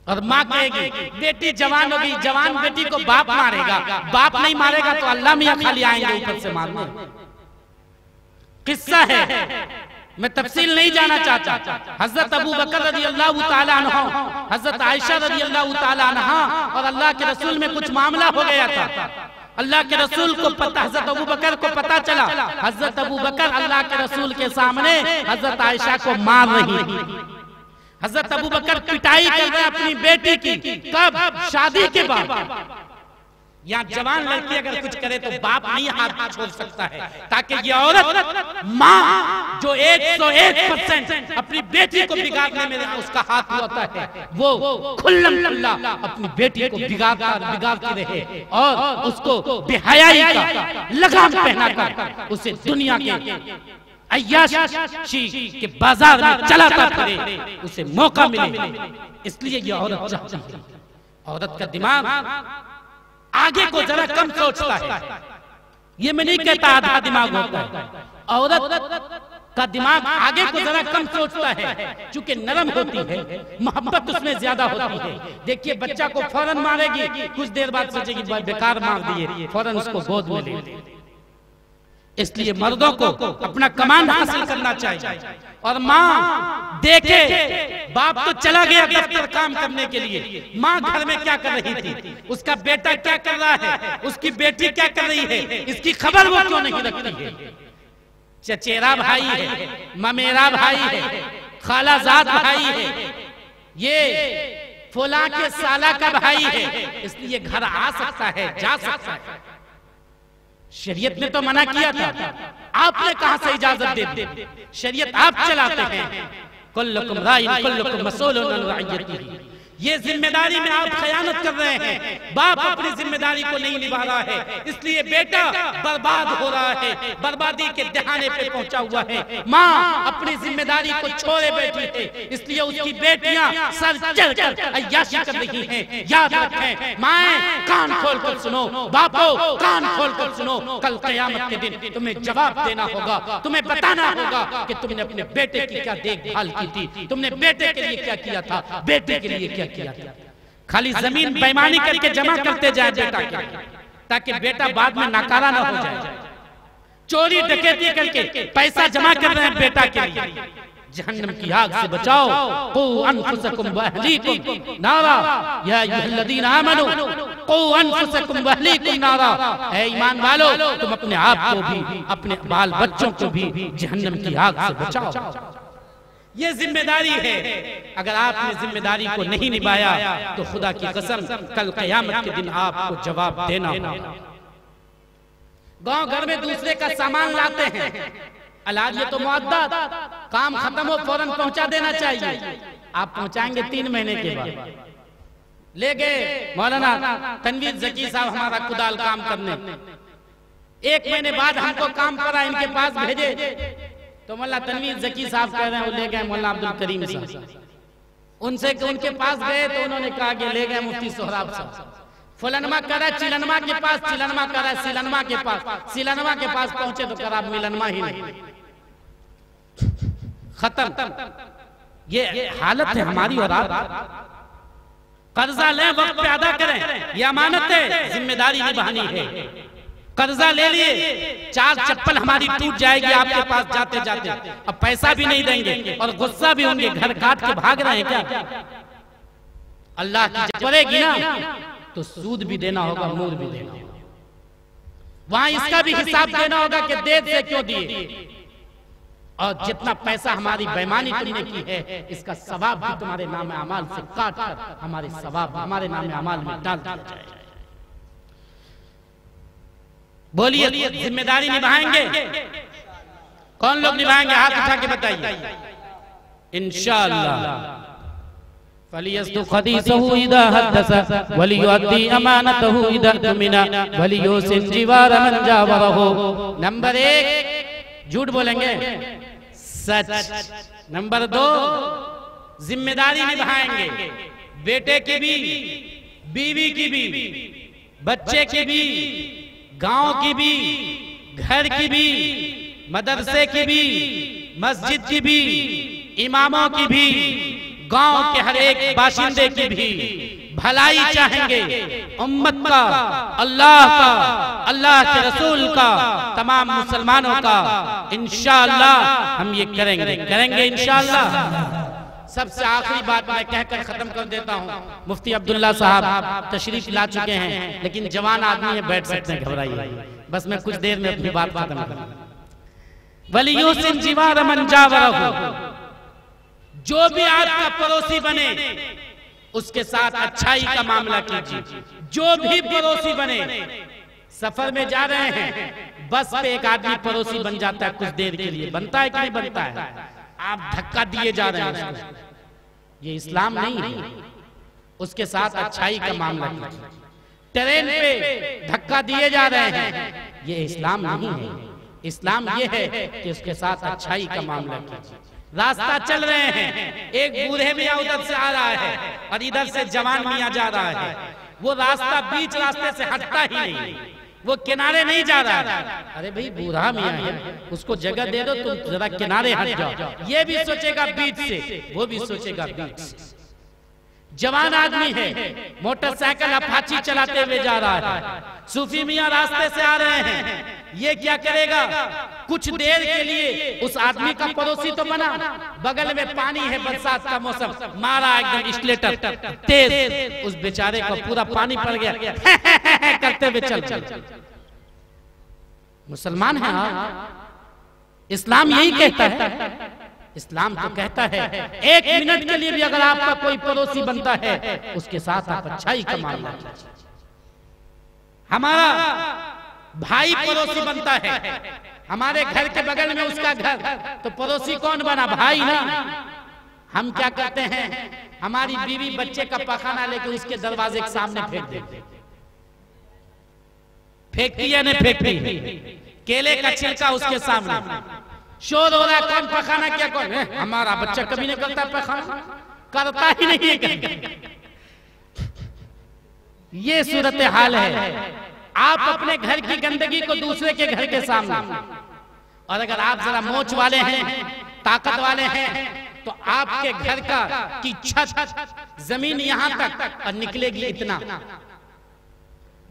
और माँ कहेगी बेटी जवान होगी, जवान बेटी को बाप मारेगा, बाप नहीं मारेगा तो अल्लाह मियां खाली आएंगे ऊपर से मारने। किस्सा है, मैं तफसील नहीं जाना चाहता। हजरत अबू बकर रज़ी अल्लाह ताला अन्हु, हजरत आयशा रज़ी अल्लाह ताला अन्हा और अल्लाह के रसूल में कुछ मामला हो गया था। अल्लाह के रसूल को पता, हजरत अबू बकर को पता चला। हजरत अबू बकर अल्लाह के रसूल के सामने हजरत आयशा को मार रही थी। हजरत अबू बकर पिटाई कर रहे अपनी बेटी की, कब? शादी के बाद। यहाँ जवान लड़की अगर कुछ करे तो बाप नहीं हाथ छोड़ सकता है, ताकि ये औरत माँ जो 101% अपनी बेटी को बिगाड़ने में उसका हाथ होता है, वो खुल्लम खुल्ला अपनी बेटी को बिगाड़ती रहे और उसको बेहयाई का लगाम पहनाकर उसे दुनिया के अय्याशी के बाजार में चलाता फिरे, उसे मौका मिले। इसलिए ये औरत चाहती है। औरत का दिमाग आगे को जरा कम सोचता है। ये मैं नहीं कहता आधा दिमाग होता है, औरत का दिमाग आगे को जरा कम सोचता है, चूंकि नरम होती है, मोहब्बत उसमें ज्यादा होती है। देखिए बच्चा को फौरन मारेगी, कुछ देर बाद सोचेगी बेकार मार दिए, फौरन उसको गोद में ले। इसलिए मर्दों को अपना कमांड हासिल करना चाहिए। और माँ देखे, बाप तो चला गया दफ्तर काम करने के लिए, माँ घर में क्या कर रही थी, उसका बेटा क्या कर रहा है, उसकी बेटी क्या कर रही है, इसकी खबर वो क्यों नहीं रखती है। चचेरा भाई है, ममेरा भाई है, खालाजाद भाई है, ये फुला के साला का भाई है, इसलिए घर आ सकता है, जा सकता है। शरीयत ने तो मना किया था, आपने कहां से इजाजत दे दी? शरीयत आप चलाते हैं। कुल्लुकुम राइन कुल्लुकुम मसऊलुन अन रइयतिही। ये जिम्मेदारी में आप खयानत कर रहे हैं। बाप अपनी जिम्मेदारी को नहीं निभा रहा है, इसलिए बेटा बर्बाद हो रहा है, बर्बादी के दहाने पे पहुंचा हुआ है। माँ अपनी जिम्मेदारी को छोड़े बैठी है, इसलिए उसकी बेटियां सर चढ़कर अय्याशी कर रही हैं। याद रखें, माएं कान खोलकर सुनो, बापो कान खोलकर सुनो, कल क़यामत के दिन तुम्हें जवाब देना होगा, तुम्हें बताना होगा कि तुमने अपने बेटे की क्या देखभाल की थी, तुमने बेटे के लिए क्या किया था, बेटे के लिए किया था। खाली जमीन बेईमानी करके जमा करते जाए बेटा के, ताकि बेटा बाद में नाकारा ना हो जाए। चोरी डकैती करके पैसा जमा कर रहे हैं बेटा के लिए। जहन्नम की आग से बचाओ। क़ू अनफुसकुम व अहलीकुम नारा या अय्युहल्लज़ीना आमनू क़ू अनफुसकुम व अहलीकुम नारा। ऐ ईमान वालों, तुम अपने आप को भी, अपने बाल बच्चों को भी जहन्नम की आग से बचाओ। ये जिम्मेदारी है। अगर आपने जिम्मेदारी को नहीं निभाया तो खुदा की कसम कल क़यामत के दिन आपको जवाब देना होगा। गांव घर में दूसरे का सामान लाते हैं, अलाज ये तो मुअद्दद, काम खत्म हो फौरन पहुंचा देना चाहिए। आप पहुंचाएंगे 3 महीने के बाद। ले गए मौलाना तनवीर ज़की साहब हमारा कुदाल काम करने, 1 महीने बाद हमको काम पड़ा, इनके पास भेजे तो मौला तनवीर ज़की साहब कह रहे हैं वो ले गए मौला अब्दुल करीम साहब। उनसे उनके पास गए तो उन्होंने कहा कि ले गए मुफ्ती सोहराब साहब। फुलनमा करा चिलनमा के पास, चिलनमा करा सिलनमा के पास, सिलनमा के पास पहुंचे तो करा मिलनमा ही नहीं, खत्म। ये हालत है हमारी। और आप कर्जा लें, वक्त पे अदा करें, ये अमानत है, जिम्मेदारी निभानी है। कर्जा ले लिए, 4 चप्पल हमारी टूट जाएगी आपके पास जाते जाते, अब पैसा भी नहीं देंगे और गुस्सा भी होंगे, घर काट के भाग रहे हैं क्या? अल्लाह की जब पड़ेगी ना तो सूद भी देना होगा, मूर भी देना होगा, वहां इसका भी हिसाब देना होगा कि देर से क्यों दिए। और जितना पैसा हमारी बेईमानी तुमने की है, इसका सवाब भी तुम्हारे नाम अमाल से काट कर हमारे सवाब हमारे नाम अमाल में डाल दिया जाएगा। बोलिए, जिम्मेदारी निभाएंगे? कौन लोग निभाएंगे? हाथ उठा के बताइए। इंशाअल्लाह। फलियस्दुक़ हदीसहु इज़ा हद्दस वलियुअद्दी अमानतहु इज़ा तुमिना वलियुसिन जिवार मन जावरहु। नंबर 1 झूठ बोलेंगे, सच। नंबर 2 जिम्मेदारी निभाएंगे, बेटे की भी, बीवी की भी, बच्चे की भी, गांव की भी, घर की भी, मदरसे की भी, मस्जिद की भी, इमामों की भी, गांव के हर एक बाशिंदे की भी भलाई चाहेंगे। उम्मत का, अल्लाह का, अल्लाह के रसूल का, तमाम मुसलमानों का इंशाअल्लाह हम ये करेंगे इंशाअल्लाह। सबसे आखिरी बात मैं कहकर खत्म कर देता हूँ। मुफ्ती अब्दुल्ला साहब तशरीफ ला चुके हैं, लेकिन जवान आदमी है, बैठ सकते हैं, घबराइए। बस मैं कुछ देर में अपनी बात खत्म करूँ। वलियुसिन जिवार मन जावरहु। जो भी आपका पड़ोसी बने उसके साथ अच्छाई का मामला कीजिए। जो भी पड़ोसी बने, सफर में जा रहे हैं, बस पे एक आदमी पड़ोसी बन जाता है कुछ देर के लिए, बनता है कि नहीं बनता है? आप धक्का दिए जा रहे हैं उसको, ये इस्लाम नहीं है। उसके साथ अच्छाई का मामला कीजिए। ट्रेन पे धक्का दिए जा रहे हैं, ये इस्लाम नहीं है। इस्लाम ये है कि उसके साथ अच्छाई का मामला कीजिए। रास्ता चल रहे हैं, एक बूढ़े मियाँ उधर से आ रहा है और इधर से जवान मियाँ जा रहा है, वो रास्ता बीच रास्ते से हटता ही नहीं, वो किनारे नहीं जा रहा है। अरे भाई बूढ़ा मियाँ है, उसको जगह दे दो, तुम जरा किनारे हट जाओ। ये भी सोचेगा बीच से, वो भी सोचेगा बीच से। जवान आदमी है, मोटरसाइकिल अपाची चलाते हुए जा रहा है, सूफी मियाँ रास्ते से आ रहे हैं, ये क्या करेगा? कुछ देर के लिए उस आदमी का पड़ोसी तो बना, बगल में पानी है, बरसात का मौसम, मारा एकदम स्लेटर तेज, उस बेचारे को पूरा पानी पड़ गया करते हुए चल। मुसलमान है इस्लाम यही कहता है। इस्लाम तो कहता है एक मिनट के लिए भी अगर आपका कोई पड़ोसी बनता है, उसके साथ आप अच्छाई का मामला कीजिए। हमारा भाई पड़ोसी बनता है, हमारे घर के बगल में उसका घर, तो पड़ोसी कौन बना? भाई ना। हम क्या करते हैं? हमारी बीवी बच्चे का पखाना लेके उसके दरवाजे के सामने फेंक देते। फेंकती है नहीं फेंकती? केले का छिलका उसके सामने, शोर हो रहा है, कौन पखाना क्या कौन? हमारा बच्चा कभी नहीं करता पखाना, करता ही नहीं है। ये सूरत हाल है। आप अपने घर की गंदगी को दूसरे के घर के सामने, और अगर आप जरा मोच वाले हैं, ताकत वाले हैं, तो आपके घर का की छत जमीन यहां तक और निकलेगी इतना।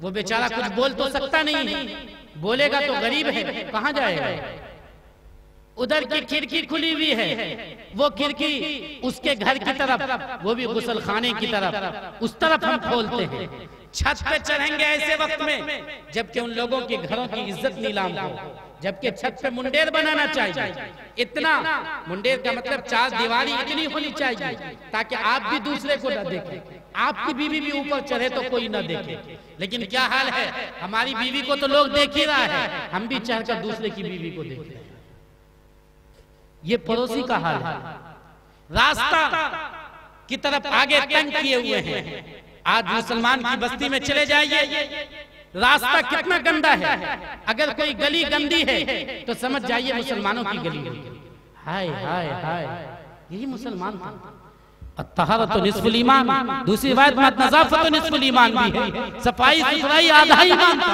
वो बेचारा कुछ बोल तो सकता नहीं है, बोलेगा तो गरीब है, कहां जाएगा? उधर की खिड़की खुली हुई है, वो खिड़की उसके घर की तरफ, वो भी गुसल खाने की तरफ, उस तरफ हम खोलते हैं। छत पे चढ़ेंगे ऐसे वक्त में जबकि उन लोगों के घरों की इज्जत नीलाम हो, जबकि छत पे मुंडेर बनाना चाहिए। इतना मुंडेर का मतलब 4 दीवारी इतनी होनी चाहिए ताकि आप भी दूसरे को न देखें, आपकी बीवी भी ऊपर चढ़े तो कोई न देखे। लेकिन क्या हाल है, हमारी बीवी को तो लोग देख ही रहा है, हम भी चढ़कर दूसरे की बीवी को देख रहे हैं। ये पड़ोसी का हाल है। रास्ता की तरफ आगे तंग किए हुए हैं। आज मुसलमान की बस्ती में चले जाइए, रास्ता कितना गंदा है। अगर कोई गली गंदी है तो समझ जाइए मुसलमानों की गली है। हाय हाय हाय, यही मुसलमान था। तहरत निस्फुल ईमान, दूसरी बात में नज़ाफत निस्फुल ईमान भी है। सफाई सुथराई आधा ईमान था।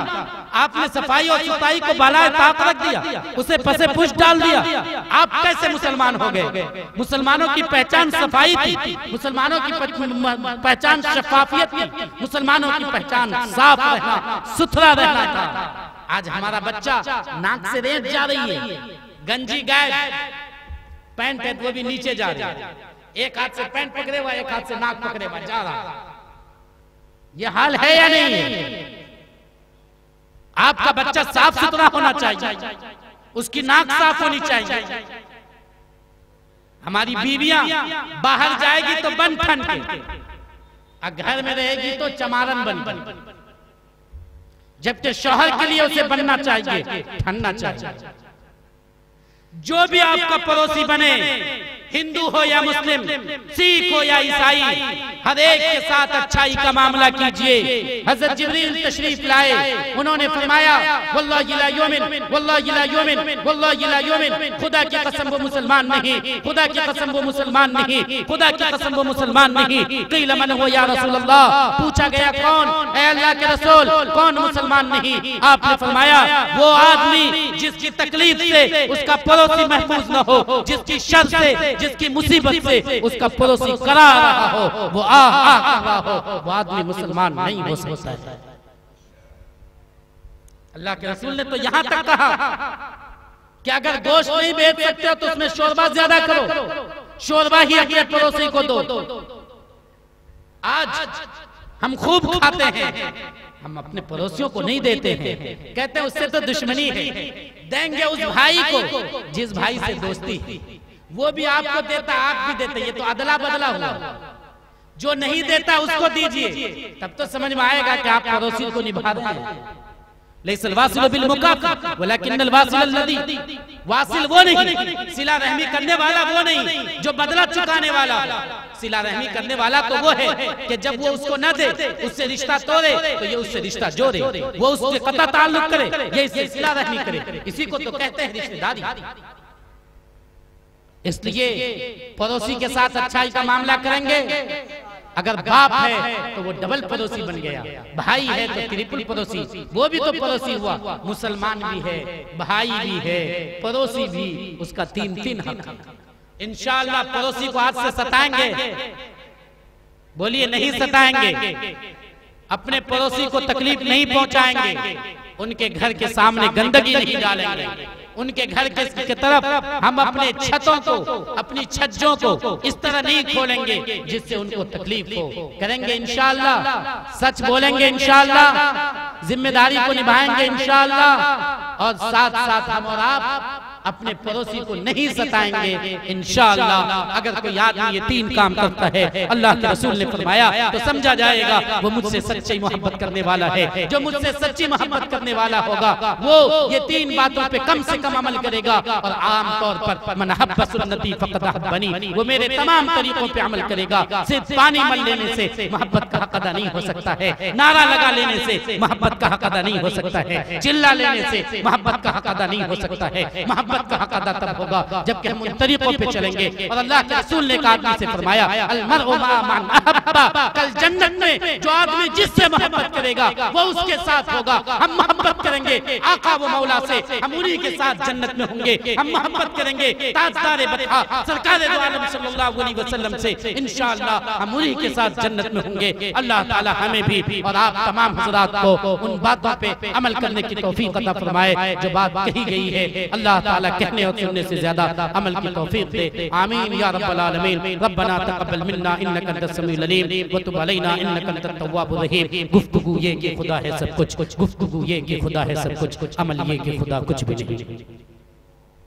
आपने सफाई और सुथराई को बालाए ताक रख दिया, उसे पसे पुश डाल दिया, आप कैसे मुसलमान हो गए? मुसलमानों की पहचान सफाई थी, मुसलमानों की पहचान शफाफियत थी, मुसलमानों की पहचान साफ रहना, सुथरा रहना था। आज हमारा बच्चा नाक से रेत जा रही है, गंजी गायब, पैंट है वो भी नीचे जा रही है, एक हाथ से पैंट पकड़े हुआ, एक हाथ से नाक पकड़े हुआ जा रहा। ये हाल है या नहीं है? आपका बच्चा साफ सुथरा होना चाहिए, उसकी नाक साफ होनी चाहिए। हमारी बीवियां बाहर जाएगी तो बन ठन के, और घर में रहेगी तो चमारन बन के, जबकि शौहर के लिए उसे बनना चाहिए, ठनना चाहिए। जो भी आपका पड़ोसी बने, हिंदू हो या मुस्लिम, सिख हो या ईसाई, हर एक के साथ अच्छाई का मामला कीजिए। हजरत जिब्रील तशरीफ लाए, उन्होंने फरमाया वल्लाहि ला युमिन, वल्लाहि ला युमिन, वल्लाहि ला युमिन, खुदा की कसम वो मुसलमान नहीं, खुदा की कसम वो मुसलमान नहीं, खुदा की कसम वो मुसलमान नहीं। क़ील मन हो या रसूल अल्लाह, पूछा गया कौन? ऐ अल्लाह के रसूल, कौन मुसलमान नहीं? आपने फरमाया वो आदमी जिसकी तकलीफ से उसका पड़ोसी महफूज न हो, जिसकी शर से, जिसकी मुसीबत से उसका पड़ोसी करा रहा हो, वो आ रहा हो, वो आदमी मुसलमान नहीं हो सकता है। अल्लाह के रसूल ने तो यहां तक कहा कि अगर गोश्त नहीं बेच सकते हो तो उसमें शोरबा ज्यादा करो, शोरबा ही अपने पड़ोसी को दो। आज हम खूब खाते हैं, हम अपने पड़ोसियों को नहीं देते हैं, कहते हैं उससे तो दुश्मनी है। देंगे उस भाई को जिस भाई से दोस्ती है, वो भी आपको देता, आप भी देते, ये तो अदला बदला हुआ। जो नहीं देता उसको दीजिए, तब तो समझ में आएगा कि आप पड़ोसी को निभा रहे हैं। लैसल वासिल बिल मुकाफ़ा वलाकिन्नल वासिल अल्लज़ी, वासिल वो नहीं, सिला रहमी करने वाला वो नहीं जो बदला चुकाने वाला। सिला रहमी करने वाला तो वो है कि जब वो उसको न दे, उससे रिश्ता तोड़े, तो ये उससे रिश्ता जोड़े, वो उससे कता ताल्लुक करे, ये इससे सिला रहमी करे। इसी को तो कहते हैं रिश्तेदारी। इसलिए पड़ोसी के साथ अच्छाई का मामला करेंगे। अगर बाप है तो वो डबल पड़ोसी बन गया, भाई है तो ट्रिपल पड़ोसी, वो भी तो पड़ोसी हुआ। मुसलमान भी है, भाई भी है, पड़ोसी भी, उसका 3-3 हक। इंशाअल्लाह पड़ोसी को आज से सताएंगे, बोलिए नहीं सताएंगे। अपने पड़ोसी को तकलीफ नहीं पहुंचाएंगे, उनके घर के सामने गंदगी नहीं डालेंगे, उनके घर के तरफ हम अपने छतों को, अपनी छज्जों को इस तरह नहीं खोलेंगे जिससे उनको तकलीफ हो। करेंगे इंशाअल्लाह, सच बोलेंगे इंशाअल्लाह, जिम्मेदारी को निभाएंगे इंशाअल्लाह, और साथ साथ हम और आप अपने पड़ोसी को नहीं सताएंगे इंशाअल्लाह। अगर कोई आदमी ये 3 काम करता है, अल्लाह के रसूल ने फरमाया, तो समझा जाएगा वो मुझसे सच्ची मोहब्बत करने वाला है। जो मुझसे सच्ची मोहब्बत करने वाला होगा वो ये 3 बातों पे कम से कम अमल करेगा। और आम तौर पर मन हब्बा सुन्नती फक़द अहब्बनी, वो मेरे तमाम तरीकों पे अमल करेगा। सिर्फ पानी मल लेने से मोहब्बत का हक अदा नहीं हो सकता है, नारा लगा लेने से मोहब्बत का हक अदा नहीं हो सकता है, चिल्ला लेने से मोहब्बत का हक अदा नहीं हो सकता है। मोहब्बत का हक अदा तब होगा जबकि हम उन तरीकों पे चलेंगे। और अल्लाह के रसूल ने एक आदमी से फरमाया, अल मरउ मा मन अहब्बा, कल जन्नत में जो आदमी जिससे मोहब्बत करेगा वो उसके साथ होगा। हम मोहब्बत करेंगे आका व मौला से, हम उन्हीं के साथ जन्नत में होंगे। हम मोहब्बत करेंगे ताजदार बता सरकार दो आलम सल्लल्लाहु अलैहि वसल्लम से, इंशाअल्लाह हम उन्हीं के साथ जन्नत में होंगे। अल्लाह ताला हमें भी और आप तमाम हज़रात को उन बातों पे अमल करने की तौफीक अता फरमाए जो बात कही गई है। अल्लाह ताला कहने और सुनने से ज्यादा अमल की तौफीक दे। आमीन या रब्बल आलमीन। रब्बना तक़ब्बल मिन्ना इन्नका अंतस समीउल अलीम व तुब अलैना इन्नका अंतत तव्वाबुर रहीम। गुफ्तगू ये कि खुदा है सब कुछ, गुफ्तगू ये कि खुदा है सब कुछ, अमल ये कि खुदा कुछ भी नहीं।